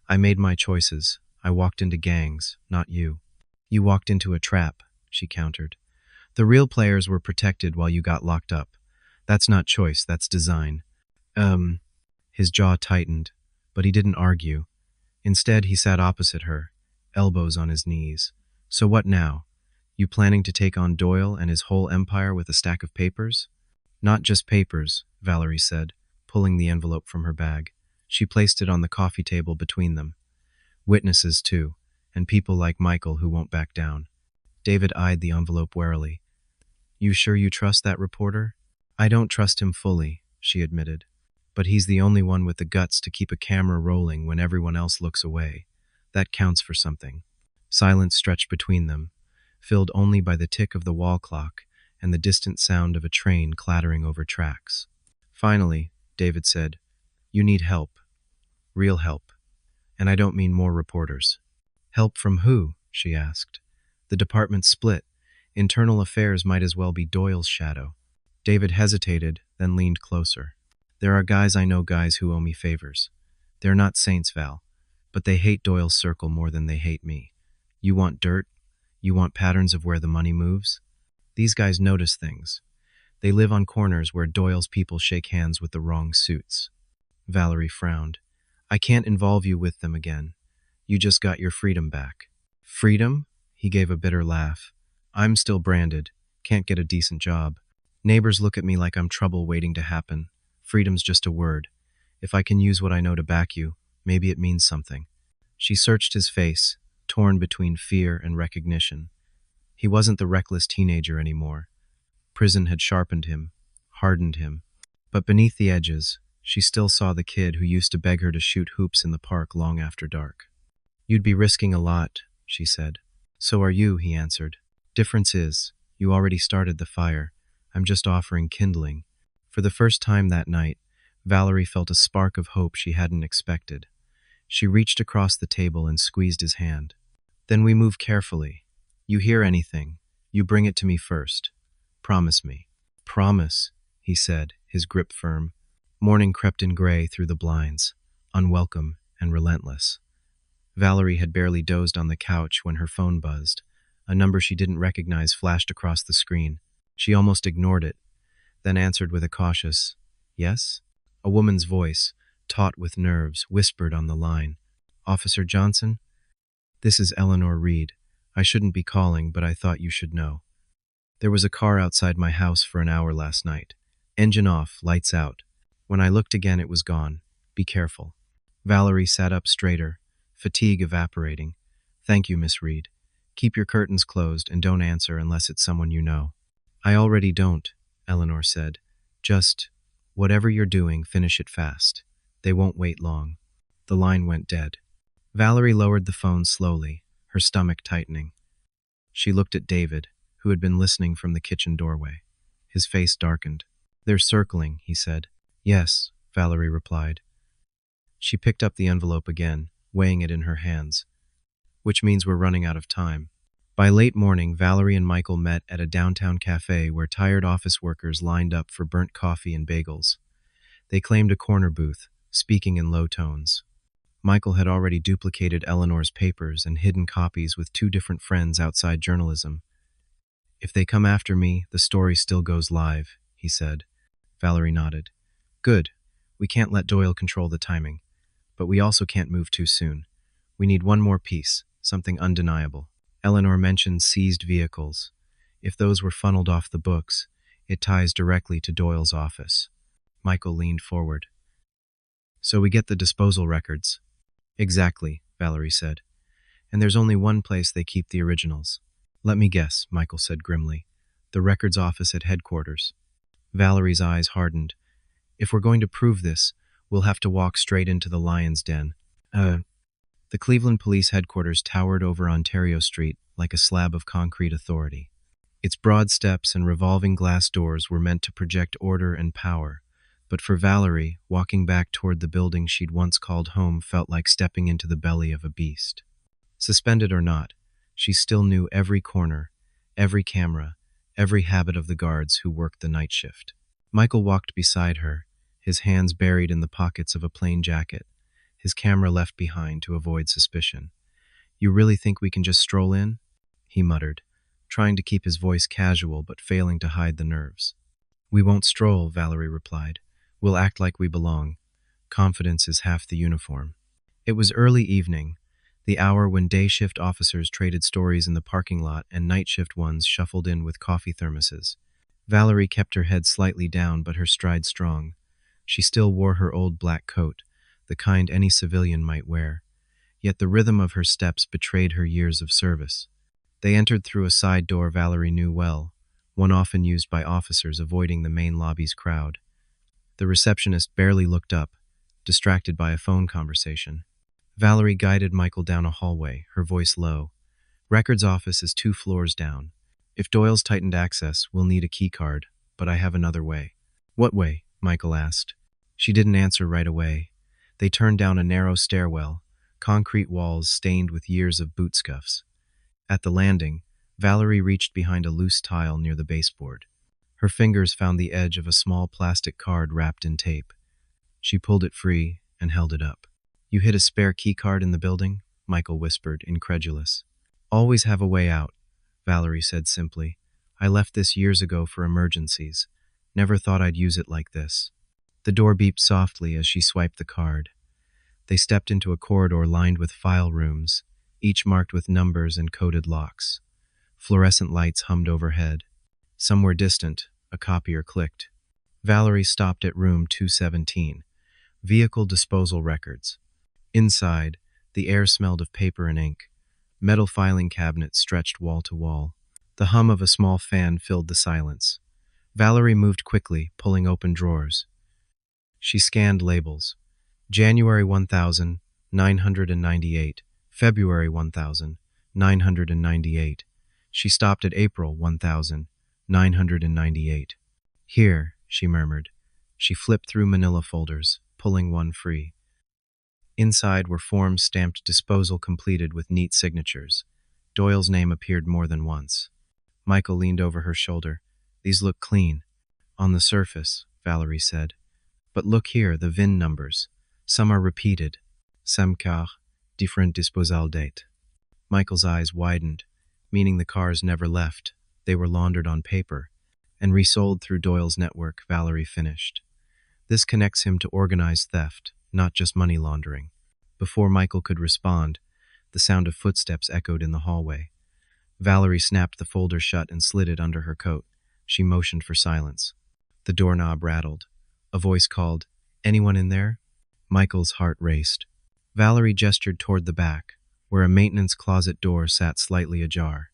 I made my choices. I walked into gangs, not you." "You walked into a trap," she countered. "The real players were protected while you got locked up. That's not choice, that's design." His jaw tightened, but he didn't argue. Instead, he sat opposite her, elbows on his knees. "So what now? You planning to take on Doyle and his whole empire with a stack of papers?" "Not just papers," Valerie said, pulling the envelope from her bag. She placed it on the coffee table between them. "Witnesses, too, and people like Michael who won't back down." David eyed the envelope warily. "You sure you trust that reporter?" "I don't trust him fully," she admitted. "But he's the only one with the guts to keep a camera rolling when everyone else looks away. That counts for something." Silence stretched between them, filled only by the tick of the wall clock and the distant sound of a train clattering over tracks. Finally, David said, "You need help. Real help. And I don't mean more reporters." "Help from who?" she asked. "The department split. Internal affairs might as well be Doyle's shadow." David hesitated, then leaned closer. "There are guys I know, guys who owe me favors. They're not saints, Val, but they hate Doyle's circle more than they hate me. You want dirt? You want patterns of where the money moves? These guys notice things. They live on corners where Doyle's people shake hands with the wrong suits." Valerie frowned. "I can't involve you with them again. You just got your freedom back." "Freedom?" He gave a bitter laugh. "I'm still branded. Can't get a decent job. Neighbors look at me like I'm trouble waiting to happen. Freedom's just a word. If I can use what I know to back you, maybe it means something." She searched his face, torn between fear and recognition. He wasn't the reckless teenager anymore. Prison had sharpened him, hardened him. But beneath the edges, she still saw the kid who used to beg her to shoot hoops in the park long after dark. "You'd be risking a lot," she said. "So are you," he answered. "Difference is, you already started the fire. I'm just offering kindling." For the first time that night, Valerie felt a spark of hope she hadn't expected. She reached across the table and squeezed his hand. "Then we move carefully. You hear anything, you bring it to me first. Promise me." "Promise," he said, his grip firm. Morning crept in gray through the blinds, unwelcome and relentless. Valerie had barely dozed on the couch when her phone buzzed. A number she didn't recognize flashed across the screen. She almost ignored it, then answered with a cautious, "Yes?" A woman's voice, taut with nerves, whispered on the line. "Officer Johnson? This is Eleanor Reed. I shouldn't be calling, but I thought you should know. There was a car outside my house for an hour last night. Engine off, lights out. When I looked again, it was gone. Be careful." Valerie sat up straighter, fatigue evaporating. "Thank you, Miss Reed. Keep your curtains closed and don't answer unless it's someone you know." "I already don't," Eleanor said. "Just, whatever you're doing, finish it fast. They won't wait long." The line went dead. Valerie lowered the phone slowly, her stomach tightening. She looked at David, who had been listening from the kitchen doorway. His face darkened. "They're circling," he said. "Yes," Valerie replied. She picked up the envelope again, weighing it in her hands. "Which means we're running out of time." By late morning, Valerie and Michael met at a downtown cafe where tired office workers lined up for burnt coffee and bagels. They claimed a corner booth, speaking in low tones. Michael had already duplicated Eleanor's papers and hidden copies with two different friends outside journalism. "If they come after me, the story still goes live," he said. Valerie nodded. "Good. We can't let Doyle control the timing. But we also can't move too soon. We need one more piece, something undeniable." Eleanor mentioned seized vehicles. If those were funneled off the books, it ties directly to Doyle's office. Michael leaned forward. "So we get the disposal records." "Exactly," Valerie said. "And there's only one place they keep the originals." "Let me guess," Michael said grimly. "The records office at headquarters." Valerie's eyes hardened. "If we're going to prove this, we'll have to walk straight into the lion's den." The Cleveland Police Headquarters towered over Ontario Street like a slab of concrete authority. Its broad steps and revolving glass doors were meant to project order and power, but for Valerie, walking back toward the building she'd once called home felt like stepping into the belly of a beast. Suspended or not, she still knew every corner, every camera, every habit of the guards who worked the night shift. Michael walked beside her, his hands buried in the pockets of a plain jacket, his camera left behind to avoid suspicion. "You really think we can just stroll in?" he muttered, trying to keep his voice casual but failing to hide the nerves. "We won't stroll," Valerie replied. "We'll act like we belong. Confidence is half the uniform." It was early evening, the hour when day shift officers traded stories in the parking lot and night shift ones shuffled in with coffee thermoses. Valerie kept her head slightly down but her stride strong. She still wore her old black coat, the kind any civilian might wear. Yet the rhythm of her steps betrayed her years of service. They entered through a side door Valerie knew well, one often used by officers avoiding the main lobby's crowd. The receptionist barely looked up, distracted by a phone conversation. Valerie guided Michael down a hallway, her voice low. "Records office is 2 floors down. If Doyle's tightened access, we'll need a key card, but I have another way." "What way?" Michael asked. She didn't answer right away. They turned down a narrow stairwell, concrete walls stained with years of boot scuffs. At the landing, Valerie reached behind a loose tile near the baseboard. Her fingers found the edge of a small plastic card wrapped in tape. She pulled it free and held it up. "You hid a spare key card in the building?" Michael whispered, incredulous. "Always have a way out," Valerie said simply. "I left this years ago for emergencies. Never thought I'd use it like this." The door beeped softly as she swiped the card. They stepped into a corridor lined with file rooms, each marked with numbers and coded locks. Fluorescent lights hummed overhead. Somewhere distant, a copier clicked. Valerie stopped at room 217, Vehicle Disposal Records. Inside, the air smelled of paper and ink. Metal filing cabinets stretched wall to wall. The hum of a small fan filled the silence. Valerie moved quickly, pulling open drawers. She scanned labels. January 1998, February 1998. She stopped at April 1998. "Here," she murmured. She flipped through manila folders, pulling one free. Inside were forms stamped "Disposal Completed" with neat signatures. Doyle's name appeared more than once. Michael leaned over her shoulder. "These look clean." "On the surface," Valerie said. "But look here, the VIN numbers. Some are repeated. Semcar, different disposal date." Michael's eyes widened, meaning the cars never left. They were laundered on paper and resold through Doyle's network, Valerie finished. "This connects him to organized theft, not just money laundering." Before Michael could respond, the sound of footsteps echoed in the hallway. Valerie snapped the folder shut and slid it under her coat. She motioned for silence. The doorknob rattled. A voice called, "Anyone in there?" Michael's heart raced. Valerie gestured toward the back, where a maintenance closet door sat slightly ajar.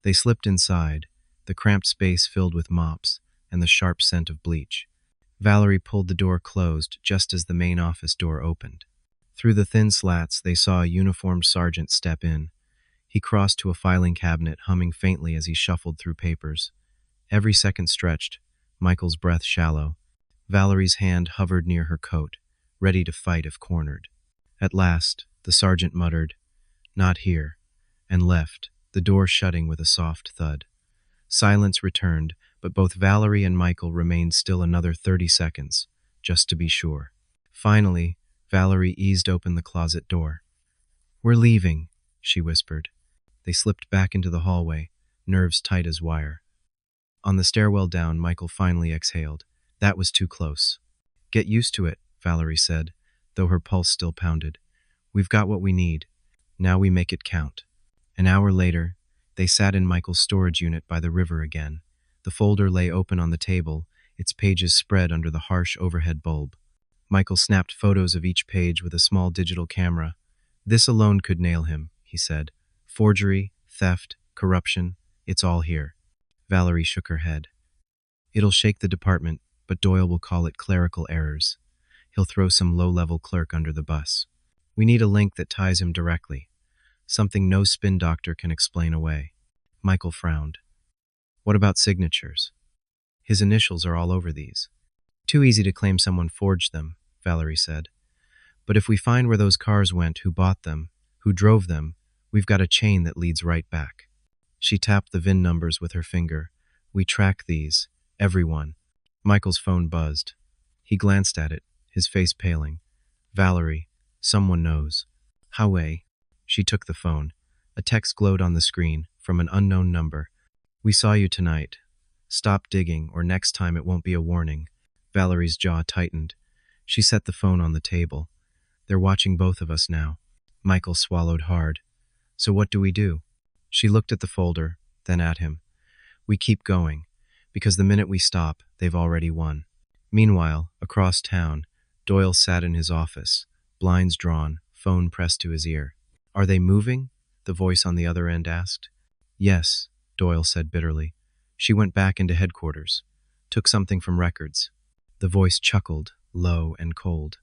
They slipped inside, the cramped space filled with mops and the sharp scent of bleach. Valerie pulled the door closed just as the main office door opened. Through the thin slats, they saw a uniformed sergeant step in. He crossed to a filing cabinet, humming faintly as he shuffled through papers. Every second stretched, Michael's breath shallow. Valerie's hand hovered near her coat, ready to fight if cornered. At last, the sergeant muttered, "Not here," and left, the door shutting with a soft thud. Silence returned, but both Valerie and Michael remained still another 30 seconds, just to be sure. Finally, Valerie eased open the closet door. "We're leaving," she whispered. They slipped back into the hallway, nerves tight as wire. On the stairwell down, Michael finally exhaled. That was too close. "Get used to it," Valerie said, though her pulse still pounded. "We've got what we need. Now we make it count." An hour later, they sat in Michael's storage unit by the river again. The folder lay open on the table, its pages spread under the harsh overhead bulb. Michael snapped photos of each page with a small digital camera. "This alone could nail him," he said. "Forgery, theft, corruption, it's all here." Valerie shook her head. "It'll shake the department, but Doyle will call it clerical errors. He'll throw some low-level clerk under the bus. We need a link that ties him directly. Something no spin doctor can explain away." Michael frowned. "What about signatures? His initials are all over these." "Too easy to claim someone forged them," Valerie said. "But if we find where those cars went, who bought them, who drove them, we've got a chain that leads right back." She tapped the VIN numbers with her finger. "We track these. Everyone." Michael's phone buzzed. He glanced at it, his face paling. "Valerie, someone knows." "Howe." She took the phone. A text glowed on the screen, from an unknown number. "We saw you tonight. Stop digging, or next time it won't be a warning." Valerie's jaw tightened. She set the phone on the table. "They're watching both of us now." Michael swallowed hard. "So what do we do?" She looked at the folder, then at him. "We keep going, because the minute we stop, they've already won." Meanwhile, across town, Doyle sat in his office, blinds drawn, phone pressed to his ear. "Are they moving?" the voice on the other end asked. "Yes," Doyle said bitterly. "She went back into headquarters. Took something from records." The voice chuckled, low and cold.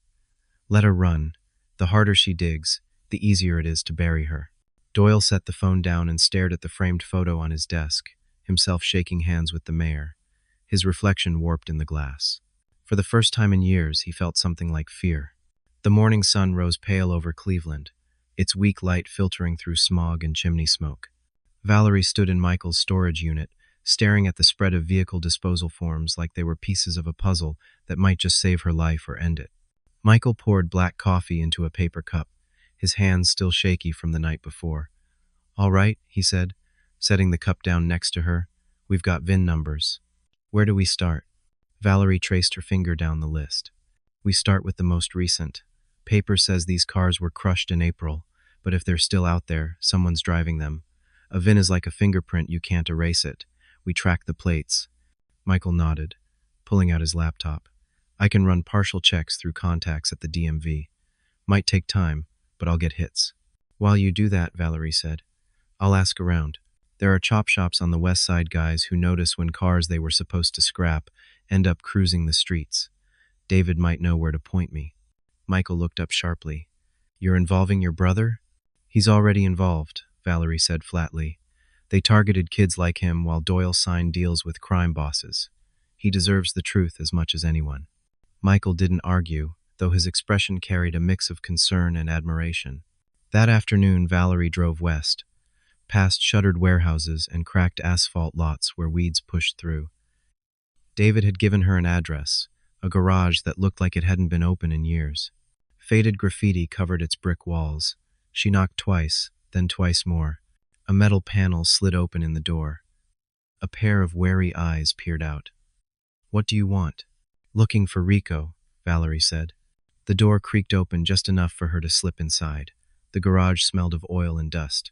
"Let her run. The harder she digs, the easier it is to bury her." Doyle set the phone down and stared at the framed photo on his desk, himself shaking hands with the mayor. His reflection warped in the glass. For the first time in years, he felt something like fear. The morning sun rose pale over Cleveland, its weak light filtering through smog and chimney smoke. Valerie stood in Michael's storage unit, staring at the spread of vehicle disposal forms like they were pieces of a puzzle that might just save her life or end it. Michael poured black coffee into a paper cup, his hands still shaky from the night before. "All right," he said, setting the cup down next to her. "We've got VIN numbers. Where do we start?" Valerie traced her finger down the list. "We start with the most recent. Paper says these cars were crushed in April, but if they're still out there, someone's driving them. A VIN is like a fingerprint, you can't erase it. We track the plates." Michael nodded, pulling out his laptop. "I can run partial checks through contacts at the DMV. Might take time, but I'll get hits." "While you do that," Valerie said, "I'll ask around. There are chop shops on the west side guys who notice when cars they were supposed to scrap end up cruising the streets. David might know where to point me." Michael looked up sharply. "You're involving your brother?" "He's already involved," Valerie said flatly. "They targeted kids like him while Doyle signed deals with crime bosses. He deserves the truth as much as anyone." Michael didn't argue, though his expression carried a mix of concern and admiration. That afternoon, Valerie drove west, past shuttered warehouses and cracked asphalt lots where weeds pushed through. David had given her an address, a garage that looked like it hadn't been open in years. Faded graffiti covered its brick walls. She knocked twice, then twice more. A metal panel slid open in the door. A pair of wary eyes peered out. "What do you want?" "Looking for Rico," Valerie said. The door creaked open just enough for her to slip inside. The garage smelled of oil and dust.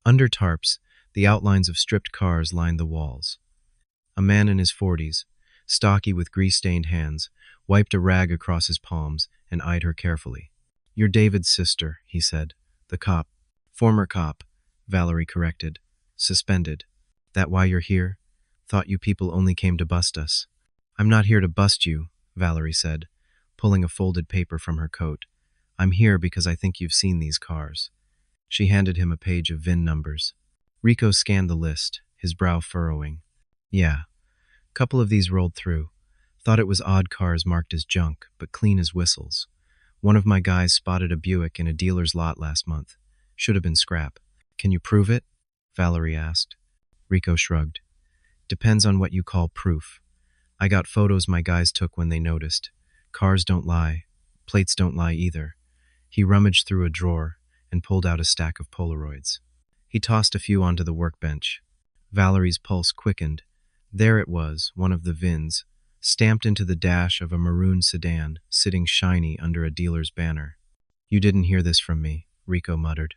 Under tarps, the outlines of stripped cars lined the walls. A man in his 40s, stocky with grease-stained hands, wiped a rag across his palms and eyed her carefully. "You're David's sister," he said. "The cop." "Former cop," Valerie corrected. "Suspended." "That why you're here? Thought you people only came to bust us." "I'm not here to bust you," Valerie said, pulling a folded paper from her coat. "I'm here because I think you've seen these cars." She handed him a page of VIN numbers. Rico scanned the list, his brow furrowing. "Yeah. Couple of these rolled through. Thought it was odd cars marked as junk, but clean as whistles. One of my guys spotted a Buick in a dealer's lot last month. Should have been scrap." "Can you prove it?" Valerie asked. Rico shrugged. "Depends on what you call proof. I got photos my guys took when they noticed. Cars don't lie. Plates don't lie either. He rummaged through a drawer and pulled out a stack of Polaroids. He tossed a few onto the workbench. Valerie's pulse quickened. There it was, one of the VINs, stamped into the dash of a maroon sedan, sitting shiny under a dealer's banner. "You didn't hear this from me," Rico muttered.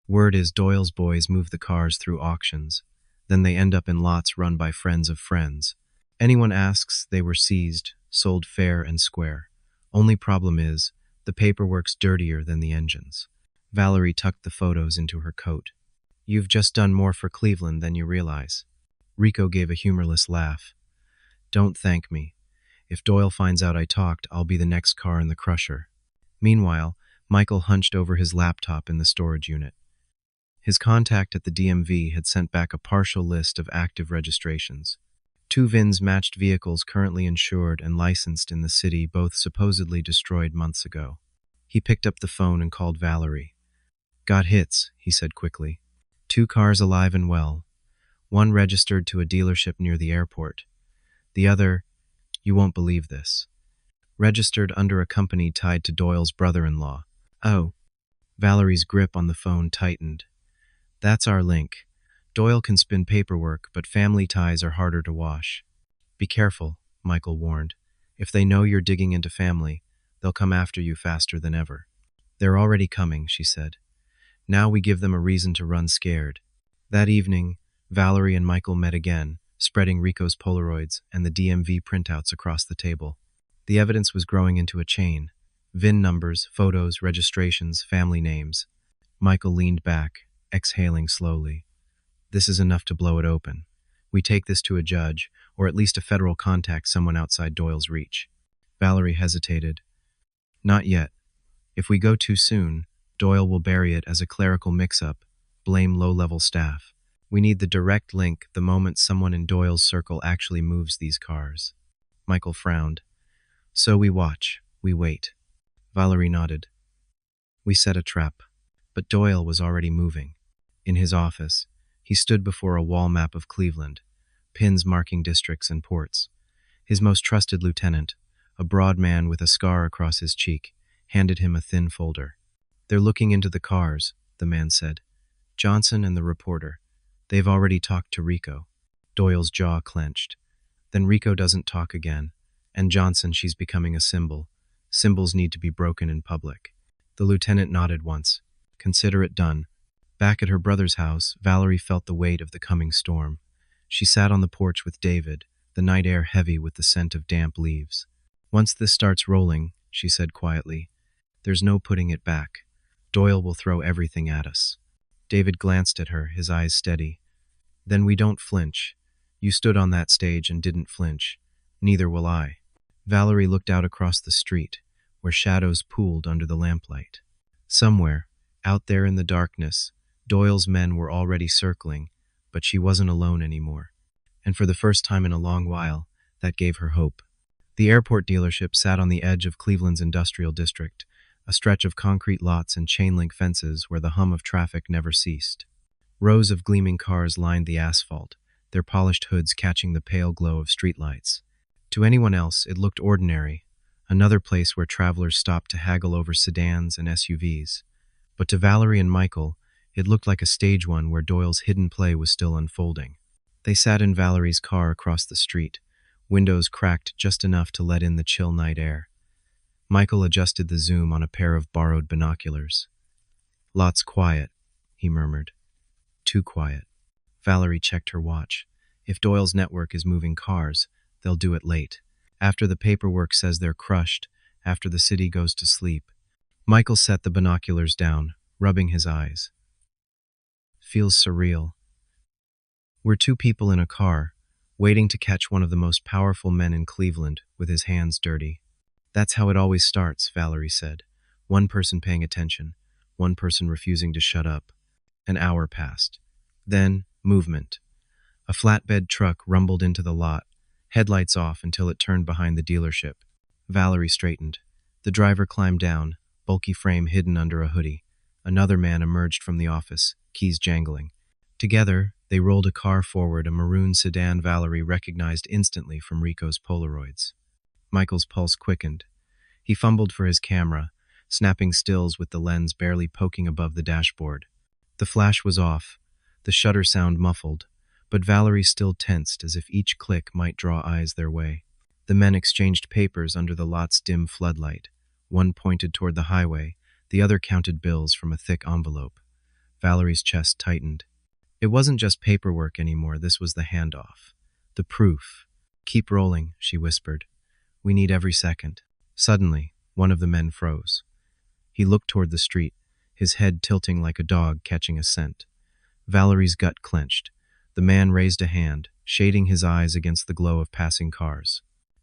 "Word is Doyle's boys move the cars through auctions. Then they end up in lots run by friends of friends. Anyone asks, they were seized, sold fair and square. Only problem is, the paperwork's dirtier than the engines." Valerie tucked the photos into her coat. "You've just done more for Cleveland than you realize." Rico gave a humorless laugh. "Don't thank me. If Doyle finds out I talked, I'll be the next car in the crusher." Meanwhile, Michael hunched over his laptop in the storage unit. His contact at the DMV had sent back a partial list of active registrations. 2 VINs matched vehicles currently insured and licensed in the city, both supposedly destroyed months ago. He picked up the phone and called Valerie. "Got hits," he said quickly. 2 cars alive and well. One registered to a dealership near the airport. The other, you won't believe this, registered under a company tied to Doyle's brother-in-law. "Oh." Valerie's grip on the phone tightened. "That's our link. Doyle can spin paperwork, but family ties are harder to wash." "Be careful," Michael warned. "If they know you're digging into family, they'll come after you faster than ever." "They're already coming," she said. "Now we give them a reason to run scared." That evening, Valerie and Michael met again, spreading Rico's Polaroids and the DMV printouts across the table. The evidence was growing into a chain. VIN numbers, photos, registrations, family names. Michael leaned back, exhaling slowly. "This is enough to blow it open. We take this to a judge, or at least a federal contact someone outside Doyle's reach." Valerie hesitated. "Not yet. If we go too soon, Doyle will bury it as a clerical mix-up, blame low-level staff. We need the direct link the moment someone in Doyle's circle actually moves these cars." Michael frowned. "So we watch. We wait." Valerie nodded. "We set a trap." But Doyle was already moving. In his office, he stood before a wall map of Cleveland, pins marking districts and ports. His most trusted lieutenant, a broad man with a scar across his cheek, handed him a thin folder. "They're looking into the cars," the man said. "Johnson and the reporter. They've already talked to Rico." Doyle's jaw clenched. "Then Rico doesn't talk again. And Johnson, she's becoming a symbol. Symbols need to be broken in public." The lieutenant nodded once. "Consider it done." Back at her brother's house, Valerie felt the weight of the coming storm. She sat on the porch with David, the night air heavy with the scent of damp leaves. "Once this starts rolling," she said quietly, "there's no putting it back. Doyle will throw everything at us." David glanced at her, his eyes steady. "Then we don't flinch. You stood on that stage and didn't flinch. Neither will I." Valerie looked out across the street, where shadows pooled under the lamplight. Somewhere, out there in the darkness, Doyle's men were already circling, but she wasn't alone anymore. And for the first time in a long while, that gave her hope. The airport dealership sat on the edge of Cleveland's industrial district, a stretch of concrete lots and chain-link fences where the hum of traffic never ceased. Rows of gleaming cars lined the asphalt, their polished hoods catching the pale glow of streetlights. To anyone else, it looked ordinary, another place where travelers stopped to haggle over sedans and SUVs. But to Valerie and Michael, it looked like a stage one where Doyle's hidden play was still unfolding. They sat in Valerie's car across the street, windows cracked just enough to let in the chill night air. Michael adjusted the zoom on a pair of borrowed binoculars. "Lots quiet," he murmured. "Too quiet." Valerie checked her watch. If Doyle's network is moving cars, they'll do it late. After the paperwork says they're crushed, after the city goes to sleep. Michael set the binoculars down, rubbing his eyes. "Feels surreal. We're 2 people in a car, waiting to catch one of the most powerful men in Cleveland with his hands dirty." "That's how it always starts," Valerie said. "One person paying attention, one person refusing to shut up." An hour passed. Then, movement. A flatbed truck rumbled into the lot, headlights off until it turned behind the dealership. Valerie straightened. The driver climbed down, bulky frame hidden under a hoodie. Another man emerged from the office, keys jangling. Together, they rolled a car forward, a maroon sedan Valerie recognized instantly from Rico's Polaroids. Michael's pulse quickened. He fumbled for his camera, snapping stills with the lens barely poking above the dashboard. The flash was off, the shutter sound muffled, but Valerie still tensed as if each click might draw eyes their way. The men exchanged papers under the lot's dim floodlight. One pointed toward the highway, the other counted bills from a thick envelope. Valerie's chest tightened. It wasn't just paperwork anymore, this was the handoff. The proof. "Keep rolling," she whispered. "We need every second." Suddenly, one of the men froze. He looked toward the street, his head tilting like a dog catching a scent. Valerie's gut clenched. The man raised a hand, shading his eyes against the glow of passing cars.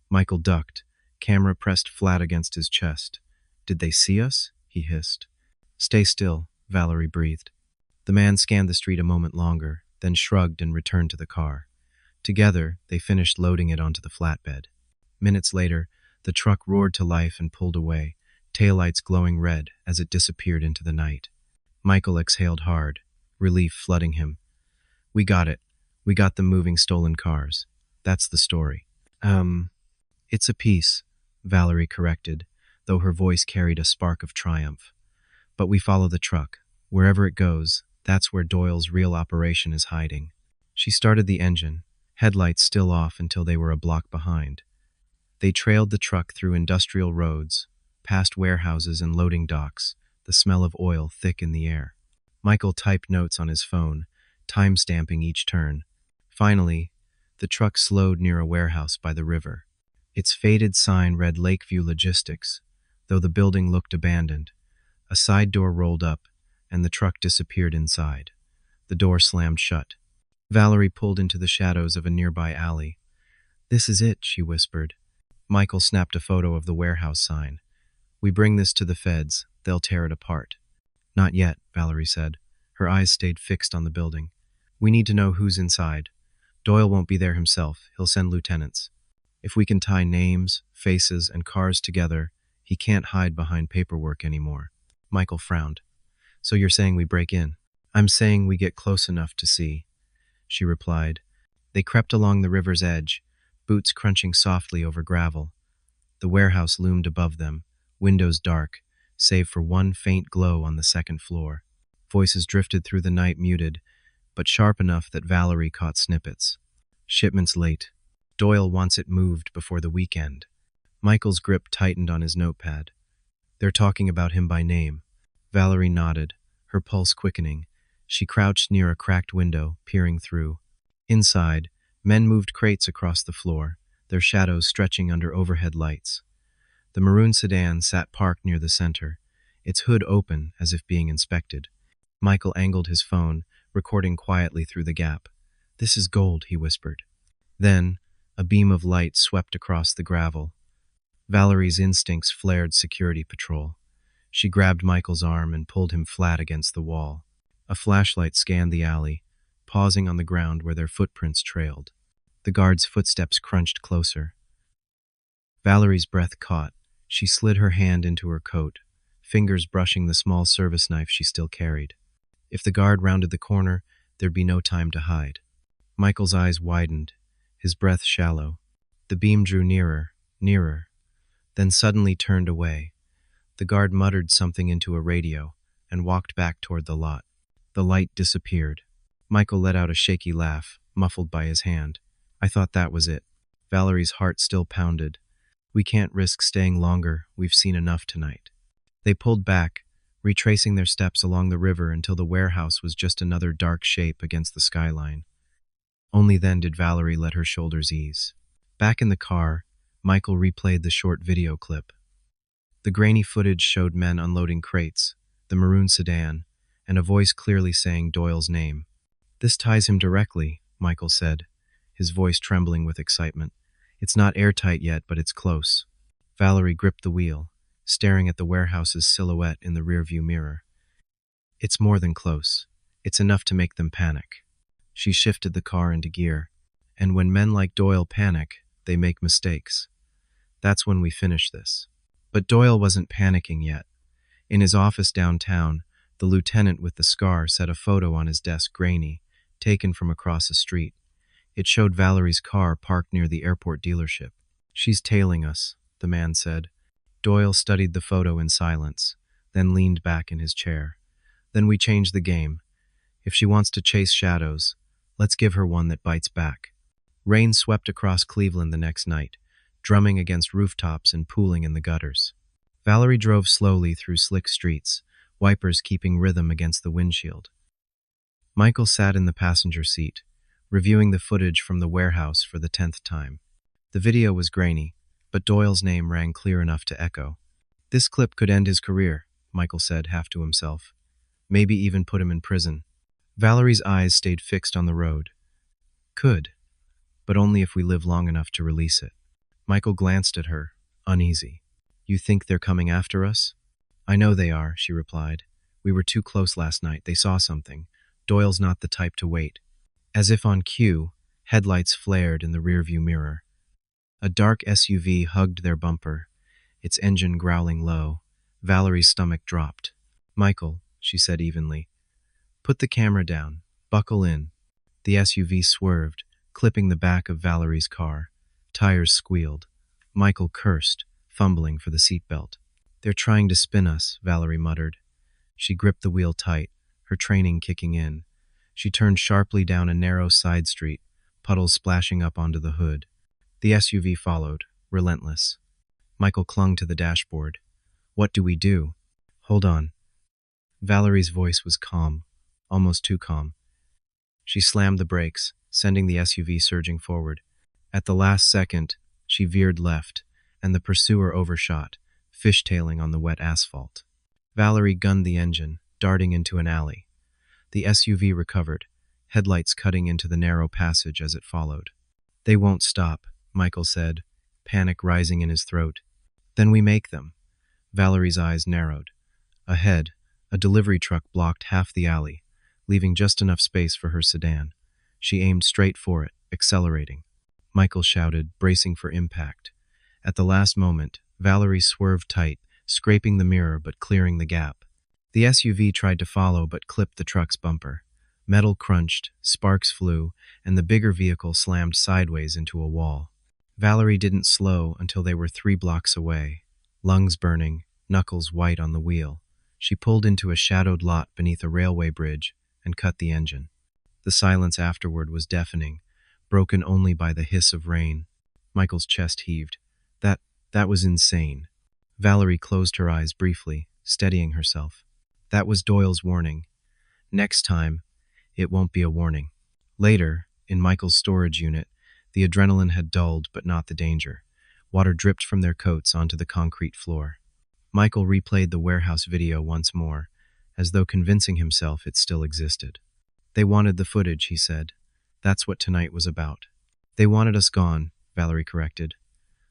Michael ducked, camera pressed flat against his chest. "Did they see us?" he hissed. "Stay still," Valerie breathed. The man scanned the street a moment longer, then shrugged and returned to the car. Together, they finished loading it onto the flatbed. Minutes later, the truck roared to life and pulled away, taillights glowing red as it disappeared into the night. Michael exhaled hard, relief flooding him. "We got it. We got them moving stolen cars. That's the story." It's a piece," Valerie corrected, though her voice carried a spark of triumph. "But we follow the truck. Wherever it goes, that's where Doyle's real operation is hiding." She started the engine, headlights still off until they were a block behind. They trailed the truck through industrial roads, past warehouses and loading docks, the smell of oil thick in the air. Michael typed notes on his phone, time-stamping each turn. Finally, the truck slowed near a warehouse by the river. Its faded sign read Lakeview Logistics, though the building looked abandoned. A side door rolled up, and the truck disappeared inside. The door slammed shut. Valerie pulled into the shadows of a nearby alley. "This is it," she whispered. Michael snapped a photo of the warehouse sign. "We bring this to the feds. They'll tear it apart." "Not yet," Valerie said. Her eyes stayed fixed on the building. "We need to know who's inside. Doyle won't be there himself. He'll send lieutenants. If we can tie names, faces, and cars together, he can't hide behind paperwork anymore." Michael frowned. "So you're saying we break in?" "I'm saying we get close enough to see," she replied. They crept along the river's edge, boots crunching softly over gravel. The warehouse loomed above them, windows dark, save for one faint glow on the second floor. Voices drifted through the night muted, but sharp enough that Valerie caught snippets. "Shipment's late. Doyle wants it moved before the weekend." Michael's grip tightened on his notepad. "They're talking about him by name." Valerie nodded, her pulse quickening. She crouched near a cracked window, peering through. Inside, men moved crates across the floor, their shadows stretching under overhead lights. The maroon sedan sat parked near the center, its hood open as if being inspected. Michael angled his phone, recording quietly through the gap. "This is gold," he whispered. Then, a beam of light swept across the gravel. Valerie's instincts flared security patrol. She grabbed Michael's arm and pulled him flat against the wall. A flashlight scanned the alley, pausing on the ground where their footprints trailed. The guard's footsteps crunched closer. Valerie's breath caught. She slid her hand into her coat, fingers brushing the small service knife she still carried. If the guard rounded the corner, there'd be no time to hide. Michael's eyes widened, his breath shallow. The beam drew nearer, then suddenly turned away. The guard muttered something into a radio and walked back toward the lot. The light disappeared. Michael let out a shaky laugh, muffled by his hand. "I thought that was it." Valerie's heart still pounded. "We can't risk staying longer. We've seen enough tonight." They pulled back, retracing their steps along the river until the warehouse was just another dark shape against the skyline. Only then did Valerie let her shoulders ease. Back in the car, Michael replayed the short video clip. The grainy footage showed men unloading crates, the maroon sedan, and a voice clearly saying Doyle's name. "This ties him directly," Michael said, his voice trembling with excitement. "It's not airtight yet, but it's close." Valerie gripped the wheel, staring at the warehouse's silhouette in the rearview mirror. "It's more than close. It's enough to make them panic." She shifted the car into gear. "And when men like Doyle panic, they make mistakes. That's when we finish this." But Doyle wasn't panicking yet. In his office downtown, the lieutenant with the scar set a photo on his desk, grainy, taken from across a street. It showed Valerie's car parked near the airport dealership. "She's tailing us," the man said. Doyle studied the photo in silence, then leaned back in his chair. Then we change the game. If she wants to chase shadows, let's give her one that bites back. Rain swept across Cleveland the next night, drumming against rooftops and pooling in the gutters. Valerie drove slowly through slick streets, wipers keeping rhythm against the windshield. Michael sat in the passenger seat, reviewing the footage from the warehouse for the 10th time. The video was grainy, but Doyle's name rang clear enough to echo. This clip could end his career, Michael said, half to himself. Maybe even put him in prison. Valerie's eyes stayed fixed on the road. Could, but only if we live long enough to release it. Michael glanced at her, uneasy. You think they're coming after us? I know they are, she replied. We were too close last night. They saw something. Doyle's not the type to wait. As if on cue, headlights flared in the rearview mirror. A dark SUV hugged their bumper, its engine growling low. Valerie's stomach dropped. Michael, she said evenly, put the camera down. Buckle in. The SUV swerved, clipping the back of Valerie's car. Tires squealed. Michael cursed, fumbling for the seatbelt. They're trying to spin us, Valerie muttered. She gripped the wheel tight, her training kicking in. She turned sharply down a narrow side street, puddles splashing up onto the hood. The SUV followed, relentless. Michael clung to the dashboard. What do we do? Hold on. Valerie's voice was calm, almost too calm. She slammed the brakes, sending the SUV surging forward. At the last second, she veered left, and the pursuer overshot, fishtailing on the wet asphalt. Valerie gunned the engine, darting into an alley. The SUV recovered, headlights cutting into the narrow passage as it followed. They won't stop, Michael said, panic rising in his throat. Then we make them. Valerie's eyes narrowed. Ahead, a delivery truck blocked half the alley, leaving just enough space for her sedan. She aimed straight for it, accelerating. Michael shouted, bracing for impact. At the last moment, Valerie swerved tight, scraping the mirror but clearing the gap. The SUV tried to follow but clipped the truck's bumper. Metal crunched, sparks flew, and the bigger vehicle slammed sideways into a wall. Valerie didn't slow until they were 3 blocks away, lungs burning, knuckles white on the wheel. She pulled into a shadowed lot beneath a railway bridge and cut the engine. The silence afterward was deafening, broken only by the hiss of rain. Michael's chest heaved. That was insane. Valerie closed her eyes briefly, steadying herself. That was Doyle's warning. Next time, it won't be a warning. Later, in Michael's storage unit, the adrenaline had dulled but not the danger. Water dripped from their coats onto the concrete floor. Michael replayed the warehouse video once more, as though convincing himself it still existed. They wanted the footage, he said. That's what tonight was about. They wanted us gone, Valerie corrected.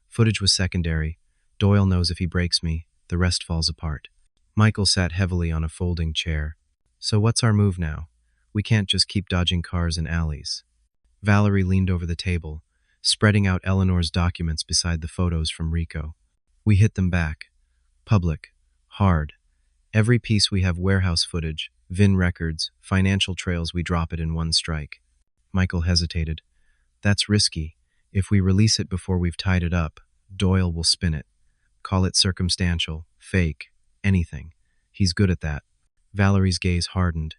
Footage was secondary. Doyle knows if he breaks me, the rest falls apart. Michael sat heavily on a folding chair. So what's our move now? We can't just keep dodging cars and alleys. Valerie leaned over the table, spreading out Eleanor's documents beside the photos from Rico. We hit them back. Public. Hard. Every piece we have warehouse footage, VIN records, financial trails, we drop it in one strike. Michael hesitated. That's risky. If we release it before we've tied it up, Doyle will spin it. Call it circumstantial, fake, anything. He's good at that. Valerie's gaze hardened.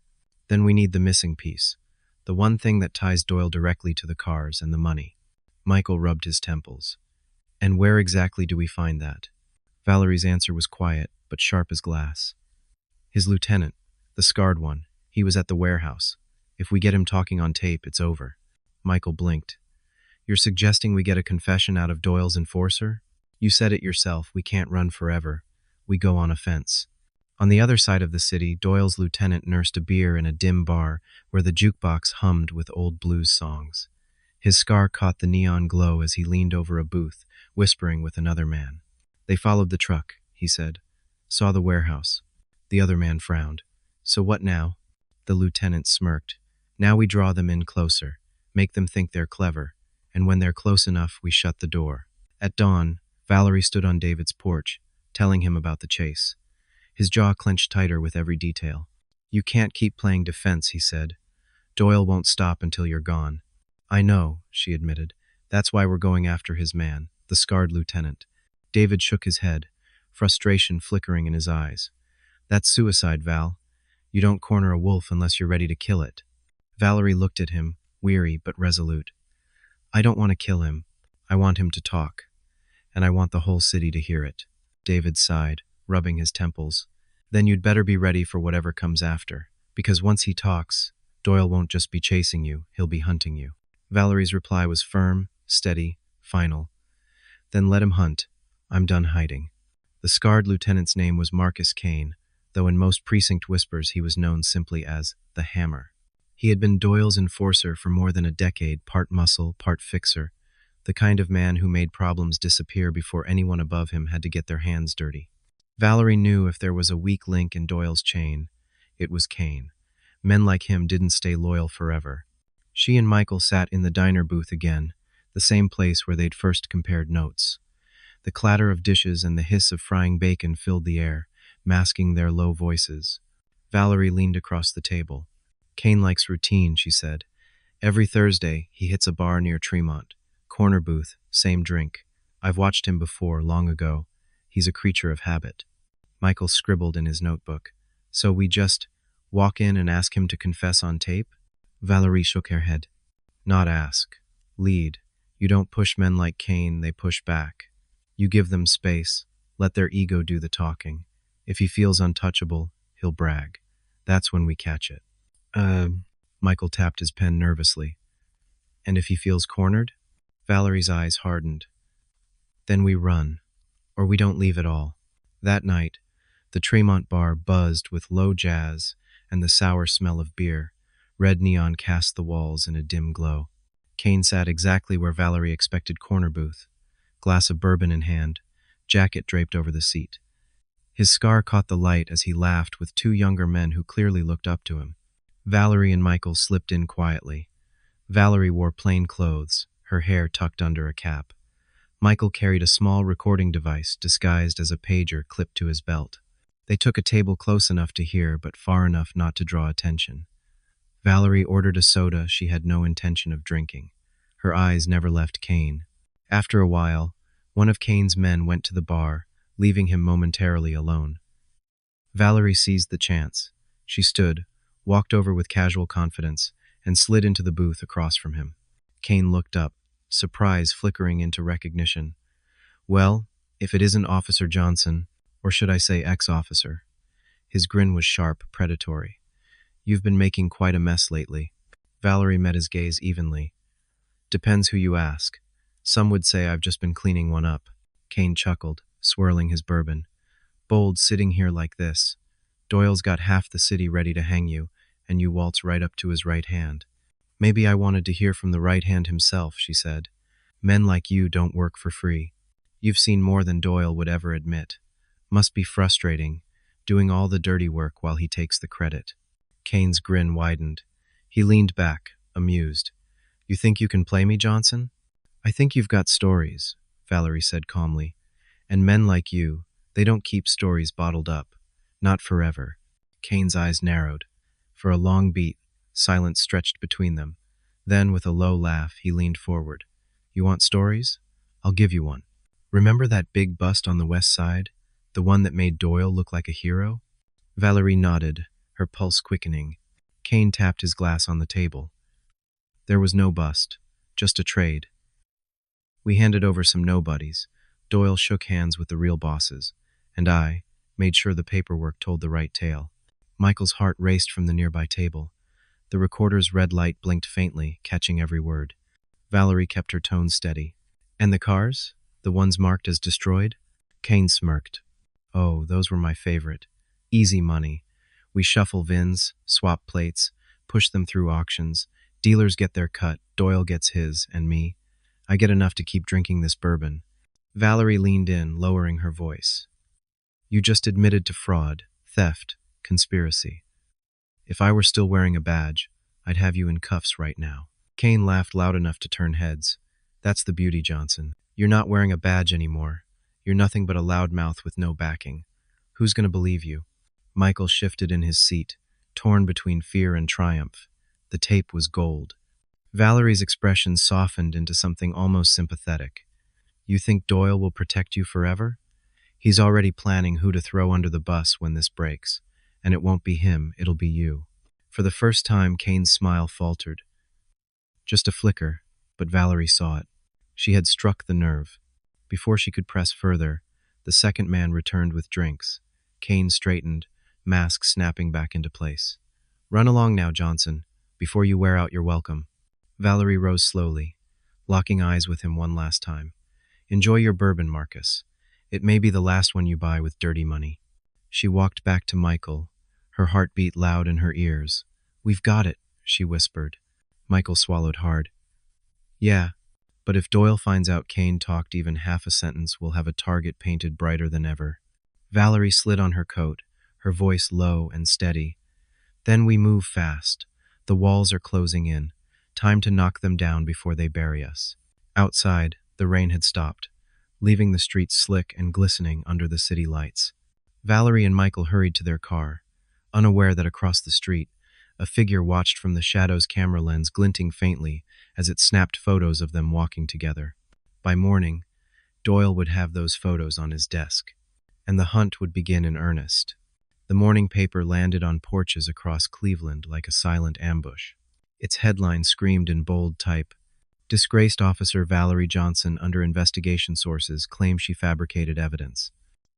Then we need the missing piece. The one thing that ties Doyle directly to the cars and the money. Michael rubbed his temples. And where exactly do we find that? Valerie's answer was quiet, but sharp as glass. His lieutenant, the scarred one, he was at the warehouse. If we get him talking on tape, it's over. Michael blinked. You're suggesting we get a confession out of Doyle's enforcer? You said it yourself, we can't run forever. We go on offense. On the other side of the city, Doyle's lieutenant nursed a beer in a dim bar where the jukebox hummed with old blues songs. His scar caught the neon glow as he leaned over a booth, whispering with another man. They followed the truck, he said. Saw the warehouse. The other man frowned. So what now? The lieutenant smirked. Now we draw them in closer, make them think they're clever, and when they're close enough, we shut the door. At dawn, Valerie stood on David's porch, telling him about the chase. His jaw clenched tighter with every detail. You can't keep playing defense, he said. Doyle won't stop until you're gone. I know, she admitted. That's why we're going after his man, the scarred lieutenant. David shook his head. frustration flickering in his eyes. That's suicide, Val. You don't corner a wolf unless you're ready to kill it. Valerie looked at him, weary but resolute. I don't want to kill him. I want him to talk. And I want the whole city to hear it. David sighed, rubbing his temples. Then you'd better be ready for whatever comes after. Because once he talks, Doyle won't just be chasing you, he'll be hunting you. Valerie's reply was firm, steady, final. Then let him hunt. I'm done hiding. The scarred lieutenant's name was Marcus Kane, though in most precinct whispers he was known simply as the Hammer. He had been Doyle's enforcer for more than a decade, part muscle, part fixer, the kind of man who made problems disappear before anyone above him had to get their hands dirty. Valerie knew if there was a weak link in Doyle's chain, it was Kane. Men like him didn't stay loyal forever. She and Michael sat in the diner booth again, the same place where they'd first compared notes. The clatter of dishes and the hiss of frying bacon filled the air, masking their low voices. Valerie leaned across the table. Kane likes routine, she said. Every Thursday, he hits a bar near Tremont. Corner booth, same drink. I've watched him before, long ago. He's a creature of habit. Michael scribbled in his notebook. So we just walk in and ask him to confess on tape? Valerie shook her head. Not ask. Lead. You don't push men like Kane, they push back. You give them space. Let their ego do the talking. If he feels untouchable, he'll brag. That's when we catch it. Michael tapped his pen nervously. And if he feels cornered? Valerie's eyes hardened. Then we run. Or we don't leave at all. That night, the Tremont bar buzzed with low jazz and the sour smell of beer. Red neon cast the walls in a dim glow. Kane sat exactly where Valerie expected corner booth, glass of bourbon in hand, jacket draped over the seat. His scar caught the light as he laughed with two younger men who clearly looked up to him. Valerie and Michael slipped in quietly. Valerie wore plain clothes, her hair tucked under a cap. Michael carried a small recording device disguised as a pager clipped to his belt. They took a table close enough to hear but far enough not to draw attention. Valerie ordered a soda she had no intention of drinking. Her eyes never left Kane. After a while, one of Kane's men went to the bar, leaving him momentarily alone. Valerie seized the chance. She stood, walked over with casual confidence, and slid into the booth across from him. Kane looked up, surprise flickering into recognition. Well, if it isn't Officer Johnson, or should I say ex-officer. His grin was sharp, predatory. You've been making quite a mess lately. Valerie met his gaze evenly. Depends who you ask. Some would say I've just been cleaning one up. Kane chuckled, swirling his bourbon. Bold sitting here like this. Doyle's got half the city ready to hang you, and you waltz right up to his right hand. Maybe I wanted to hear from the right hand himself, she said. Men like you don't work for free. You've seen more than Doyle would ever admit. Must be frustrating, doing all the dirty work while he takes the credit. Kane's grin widened. He leaned back, amused. You think you can play me, Johnson? I think you've got stories, Valerie said calmly. And men like you, they don't keep stories bottled up. Not forever. Kane's eyes narrowed. For a long beat, silence stretched between them. Then, with a low laugh, he leaned forward. You want stories? I'll give you one. Remember that big bust on the west side? The one that made Doyle look like a hero? Valerie nodded, her pulse quickening. Kane tapped his glass on the table. There was no bust, just a trade. We handed over some nobodies. Doyle shook hands with the real bosses, and I made sure the paperwork told the right tale. Michael's heart raced from the nearby table. The recorder's red light blinked faintly, catching every word. Valerie kept her tone steady. And the cars? The ones marked as destroyed? Kane smirked. Oh, those were my favorite. Easy money. We shuffle VINs, swap plates, push them through auctions. Dealers get their cut, Doyle gets his, and me. I get enough to keep drinking this bourbon. Valerie leaned in, lowering her voice. You just admitted to fraud, theft, conspiracy. If I were still wearing a badge, I'd have you in cuffs right now. Kane laughed loud enough to turn heads. That's the beauty, Johnson. You're not wearing a badge anymore. You're nothing but a loudmouth with no backing. Who's going to believe you? Michael shifted in his seat, torn between fear and triumph. The tape was gold. Valerie's expression softened into something almost sympathetic. You think Doyle will protect you forever? He's already planning who to throw under the bus when this breaks, and it won't be him, it'll be you. For the first time, Kane's smile faltered. Just a flicker, but Valerie saw it. She had struck the nerve. Before she could press further, the second man returned with drinks. Kane straightened, mask snapping back into place. Run along now, Johnson. Before you wear out your welcome. Valerie rose slowly, locking eyes with him one last time. Enjoy your bourbon, Marcus. It may be the last one you buy with dirty money. She walked back to Michael, her heart beat loud in her ears. We've got it, she whispered. Michael swallowed hard. Yeah, but if Doyle finds out Kane talked even half a sentence, we'll have a target painted brighter than ever. Valerie slid on her coat, her voice low and steady. Then we move fast. The walls are closing in. Time to knock them down before they bury us. Outside, the rain had stopped, leaving the streets slick and glistening under the city lights. Valerie and Michael hurried to their car, unaware that across the street, a figure watched from the shadow's camera lens glinting faintly as it snapped photos of them walking together. By morning, Doyle would have those photos on his desk, and the hunt would begin in earnest. The morning paper landed on porches across Cleveland like a silent ambush. Its headline screamed in bold type, "Disgraced Officer Valerie Johnson under investigation, sources claim she fabricated evidence."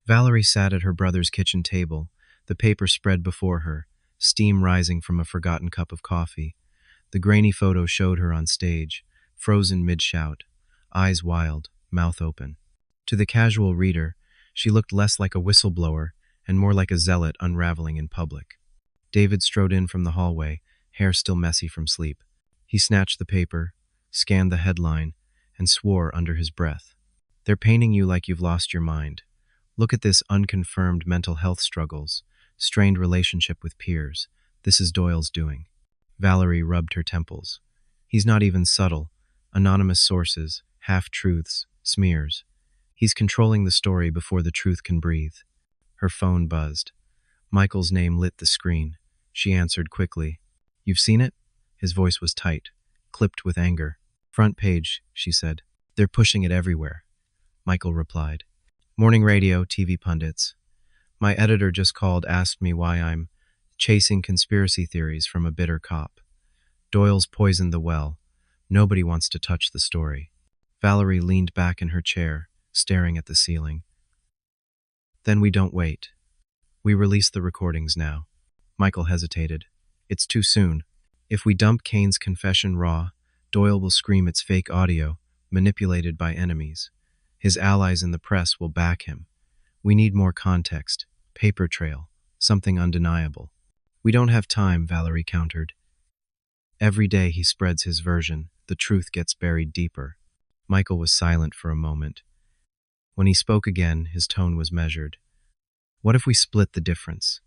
Valerie sat at her brother's kitchen table, the paper spread before her, steam rising from a forgotten cup of coffee. The grainy photo showed her on stage, frozen mid-shout, eyes wild, mouth open. To the casual reader, she looked less like a whistleblower and more like a zealot unraveling in public. David strode in from the hallway, hair still messy from sleep. He snatched the paper, scanned the headline, and swore under his breath. They're painting you like you've lost your mind. Look at this: unconfirmed mental health struggles, strained relationship with peers. This is Doyle's doing. Valerie rubbed her temples. He's not even subtle. Anonymous sources, half-truths, smears. He's controlling the story before the truth can breathe. Her phone buzzed. Michael's name lit the screen. She answered quickly. You've seen it? His voice was tight, clipped with anger. Front page, she said. They're pushing it everywhere. Michael replied. Morning radio, TV pundits. My editor just called, asked me why I'm chasing conspiracy theories from a bitter cop. Doyle's poisoned the well. Nobody wants to touch the story. Valerie leaned back in her chair, staring at the ceiling. Then we don't wait. We release the recordings now. Michael hesitated. It's too soon. If we dump Kane's confession raw, Doyle will scream it's fake audio, manipulated by enemies. His allies in the press will back him. We need more context, paper trail, something undeniable. We don't have time, Valerie countered. Every day he spreads his version, the truth gets buried deeper. Michael was silent for a moment. When he spoke again, his tone was measured. What if we split the difference?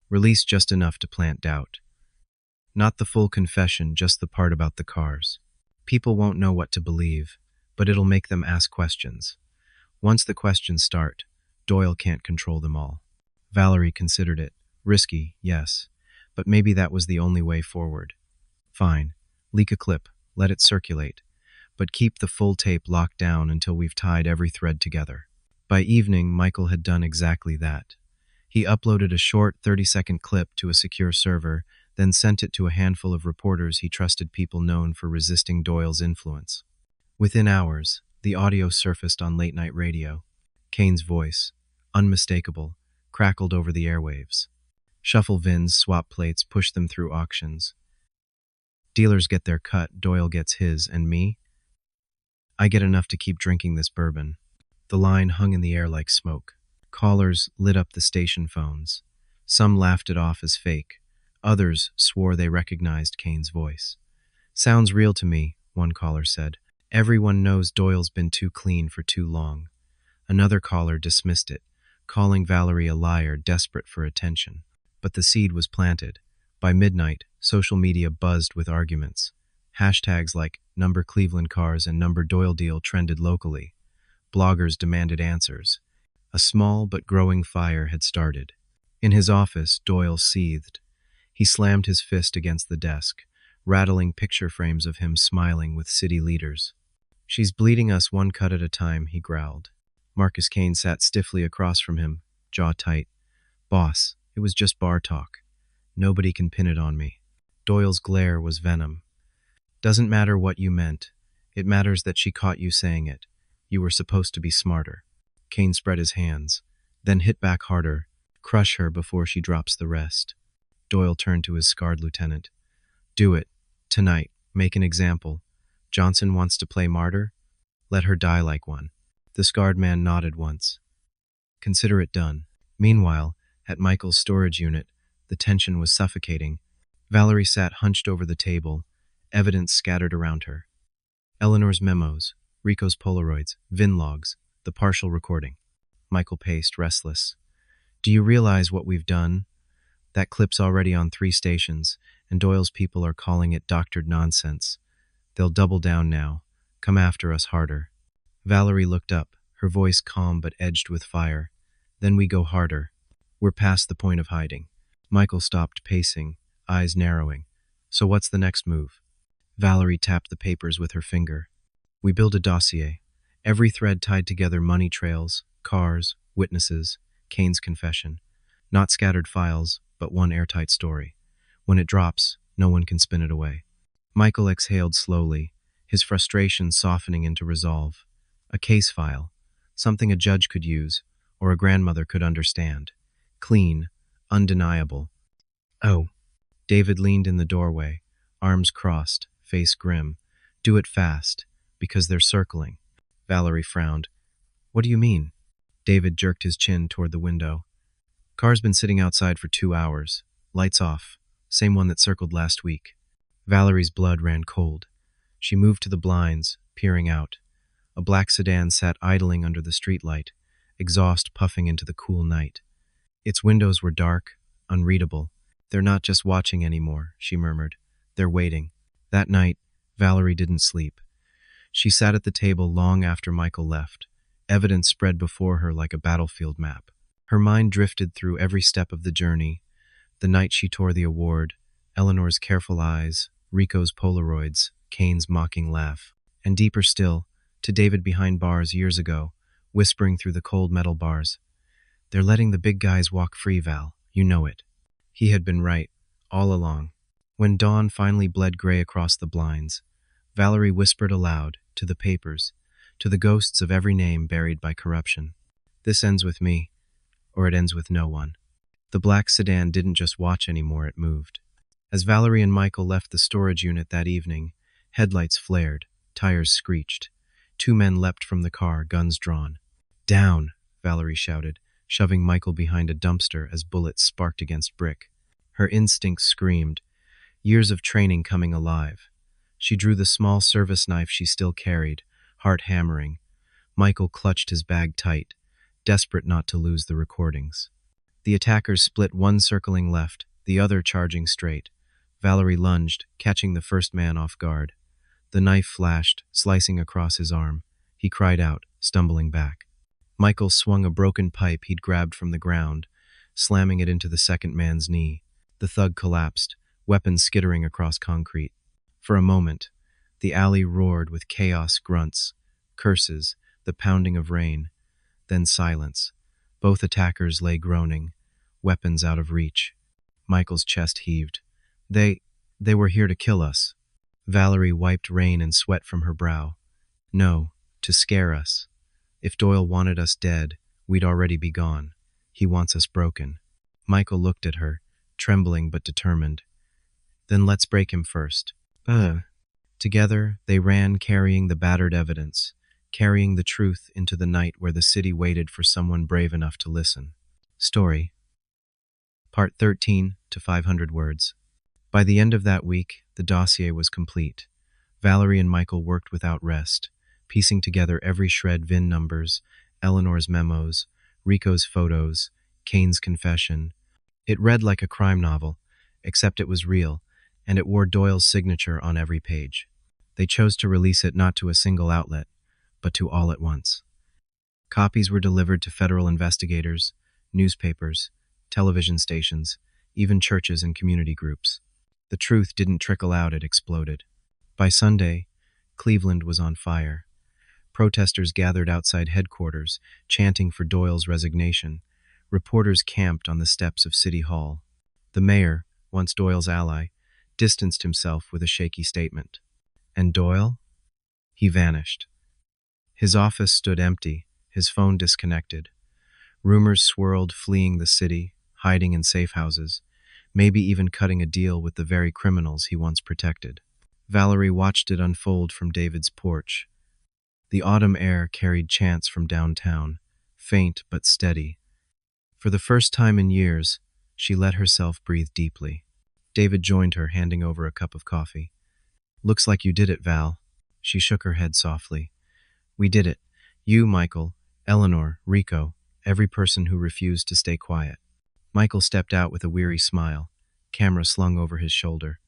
Release just enough to plant doubt. Not the full confession, just the part about the cars. People won't know what to believe, but it'll make them ask questions. Once the questions start, Doyle can't control them all. Valerie considered it. Risky, yes, but maybe that was the only way forward. Fine, leak a clip, let it circulate, but keep the full tape locked down until we've tied every thread together. By evening, Michael had done exactly that. He uploaded a short 30-second clip to a secure server, then sent it to a handful of reporters he trusted, people known for resisting Doyle's influence. Within hours, the audio surfaced on late-night radio. Kane's voice, unmistakable, crackled over the airwaves. Shuffle VINs, swap plates, push them through auctions. Dealers get their cut, Doyle gets his, and me? I get enough to keep drinking this bourbon. The line hung in the air like smoke. Callers lit up the station phones. Some laughed it off as fake. Others swore they recognized Kane's voice. Sounds real to me, one caller said. Everyone knows Doyle's been too clean for too long. Another caller dismissed it, calling Valerie a liar desperate for attention. But the seed was planted. By midnight, social media buzzed with arguments. Hashtags like number Cleveland cars and number Doyle deal trended locally. Bloggers demanded answers. A small but growing fire had started. In his office, Doyle seethed. He slammed his fist against the desk, rattling picture frames of him smiling with city leaders. She's bleeding us one cut at a time, he growled. Marcus Kane sat stiffly across from him, jaw tight. Boss, it was just bar talk. Nobody can pin it on me. Doyle's glare was venom. Doesn't matter what you meant. It matters that she caught you saying it. You were supposed to be smarter. Kane spread his hands, then hit back harder. Crush her before she drops the rest. Doyle turned to his scarred lieutenant. Do it. Tonight. Make an example. Johnson wants to play martyr? Let her die like one. The scarred man nodded once. Consider it done. Meanwhile, at Michael's storage unit, the tension was suffocating. Valerie sat hunched over the table, evidence scattered around her. Eleanor's memos, Rico's Polaroids, VIN logs, the partial recording. Michael paced, restless. Do you realize what we've done? That clip's already on 3 stations, and Doyle's people are calling it doctored nonsense. They'll double down now, come after us harder. Valerie looked up, her voice calm but edged with fire. Then we go harder. We're past the point of hiding. Michael stopped pacing, eyes narrowing. So what's the next move? Valerie tapped the papers with her finger. We build a dossier. Every thread tied together money trails, cars, witnesses, Kane's confession. Not scattered files, but one airtight story. When it drops, no one can spin it away. Michael exhaled slowly, his frustration softening into resolve. A case file. Something a judge could use, or a grandmother could understand. Clean, undeniable. Oh. David leaned in the doorway, arms crossed, face grim. Do it fast, because they're circling. Valerie frowned. What do you mean? David jerked his chin toward the window. Car's been sitting outside for 2 hours. Lights off. Same one that circled last week. Valerie's blood ran cold. She moved to the blinds, peering out. A black sedan sat idling under the streetlight, exhaust puffing into the cool night. Its windows were dark, unreadable. They're not just watching anymore, she murmured. They're waiting. That night, Valerie didn't sleep. She sat at the table long after Michael left. Evidence spread before her like a battlefield map. Her mind drifted through every step of the journey. The night she tore the award, Eleanor's careful eyes, Rico's Polaroids, Kane's mocking laugh, and deeper still, to David behind bars years ago, whispering through the cold metal bars. They're letting the big guys walk free, Val. You know it. He had been right, all along. When dawn finally bled gray across the blinds, Valerie whispered aloud, to the papers, to the ghosts of every name buried by corruption. This ends with me, or it ends with no one. The black sedan didn't just watch anymore, it moved. As Valerie and Michael left the storage unit that evening, headlights flared, tires screeched. 2 men leapt from the car, guns drawn. Down, Valerie shouted, shoving Michael behind a dumpster as bullets sparked against brick. Her instincts screamed, years of training coming alive. She drew the small service knife she still carried, heart hammering. Michael clutched his bag tight, desperate not to lose the recordings. The attackers split, one circling left, the other charging straight. Valerie lunged, catching the first man off guard. The knife flashed, slicing across his arm. He cried out, stumbling back. Michael swung a broken pipe he'd grabbed from the ground, slamming it into the second man's knee. The thug collapsed, weapons skittering across concrete. For a moment, the alley roared with chaos, grunts, curses, the pounding of rain. Then silence. Both attackers lay groaning, weapons out of reach. Michael's chest heaved. They were here to kill us. Valerie wiped rain and sweat from her brow. No, to scare us. If Doyle wanted us dead, we'd already be gone. He wants us broken. Michael looked at her, trembling but determined. Then let's break him first. Together, they ran, carrying the battered evidence, carrying the truth into the night where the city waited for someone brave enough to listen. Story. Part 13 to 500 words. By the end of that week, the dossier was complete. Valerie and Michael worked without rest, piecing together every shred: VIN numbers, Eleanor's memos, Rico's photos, Kane's confession. It read like a crime novel, except it was real, and it wore Doyle's signature on every page. They chose to release it not to a single outlet, but to all at once. Copies were delivered to federal investigators, newspapers, television stations, even churches and community groups. The truth didn't trickle out, it exploded. By Sunday, Cleveland was on fire. Protesters gathered outside headquarters, chanting for Doyle's resignation. Reporters camped on the steps of City Hall. The mayor, once Doyle's ally, distanced himself with a shaky statement. And Doyle? He vanished. His office stood empty, his phone disconnected. Rumors swirled, fleeing the city, hiding in safe houses, maybe even cutting a deal with the very criminals he once protected. Valerie watched it unfold from David's porch. The autumn air carried chants from downtown, faint but steady. For the first time in years, she let herself breathe deeply. David joined her, handing over a cup of coffee. "Looks like you did it, Val." She shook her head softly. "We did it. You, Michael, Eleanor, Rico, every person who refused to stay quiet." Michael stepped out with a weary smile, camera slung over his shoulder.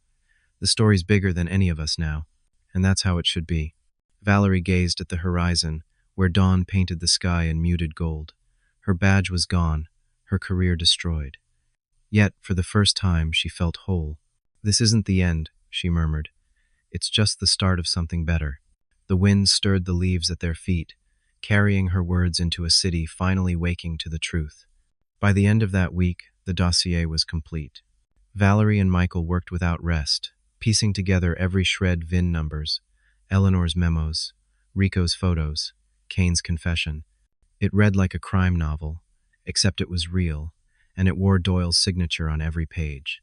"The story's bigger than any of us now, and that's how it should be." Valerie gazed at the horizon, where dawn painted the sky in muted gold. Her badge was gone, her career destroyed. Yet, for the first time, she felt whole. "This isn't the end," she murmured. "It's just the start of something better." The wind stirred the leaves at their feet, carrying her words into a city finally waking to the truth. By the end of that week, the dossier was complete. Valerie and Michael worked without rest, piecing together every shred: VIN numbers, Eleanor's memos, Rico's photos, Kane's confession. It read like a crime novel, except it was real, and it wore Doyle's signature on every page.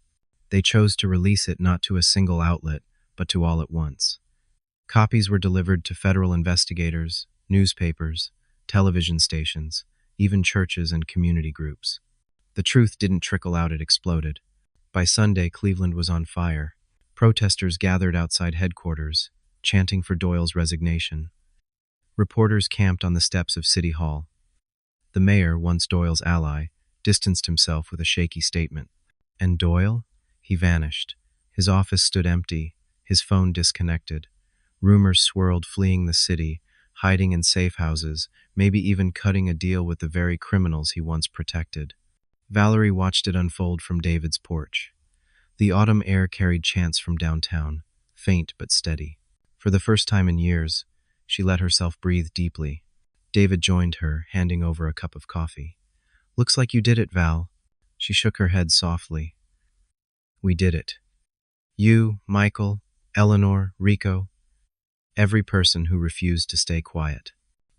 They chose to release it not to a single outlet, but to all at once. Copies were delivered to federal investigators, newspapers, television stations, even churches and community groups. The truth didn't trickle out, it exploded. By Sunday, Cleveland was on fire. Protesters gathered outside headquarters, chanting for Doyle's resignation. Reporters camped on the steps of City Hall. The mayor, once Doyle's ally, distanced himself with a shaky statement. And Doyle? He vanished. His office stood empty, his phone disconnected. Rumors swirled, fleeing the city, hiding in safe houses, maybe even cutting a deal with the very criminals he once protected. Valerie watched it unfold from David's porch. The autumn air carried chants from downtown, faint but steady. For the first time in years, she let herself breathe deeply. David joined her, handing over a cup of coffee. "Looks like you did it, Val." She shook her head softly. "We did it. You, Michael, Eleanor, Rico, every person who refused to stay quiet."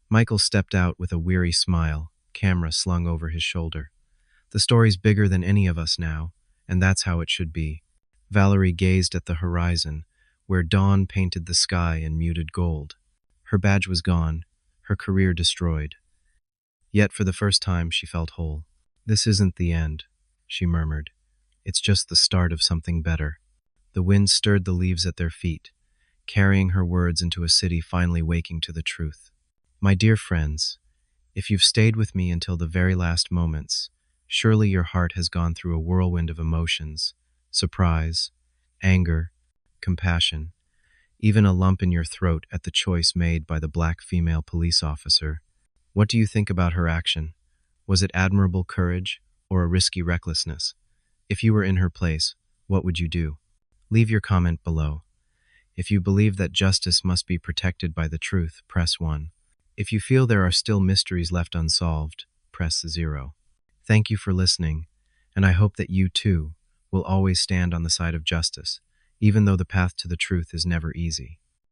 Michael stepped out with a weary smile, camera slung over his shoulder. "The story's bigger than any of us now, and that's how it should be." Valerie gazed at the horizon, where dawn painted the sky in muted gold. Her badge was gone, her career destroyed. Yet for the first time she felt whole. "This isn't the end," she murmured. "It's just the start of something better." The wind stirred the leaves at their feet, carrying her words into a city finally waking to the truth. My dear friends, if you've stayed with me until the very last moments, surely your heart has gone through a whirlwind of emotions: surprise, anger, compassion, even a lump in your throat at the choice made by the black female police officer. What do you think about her action? Was it admirable courage or a risky recklessness? If you were in her place, what would you do? Leave your comment below. If you believe that justice must be protected by the truth, press 1. If you feel there are still mysteries left unsolved, press 0. Thank you for listening, and I hope that you, too, will always stand on the side of justice, even though the path to the truth is never easy.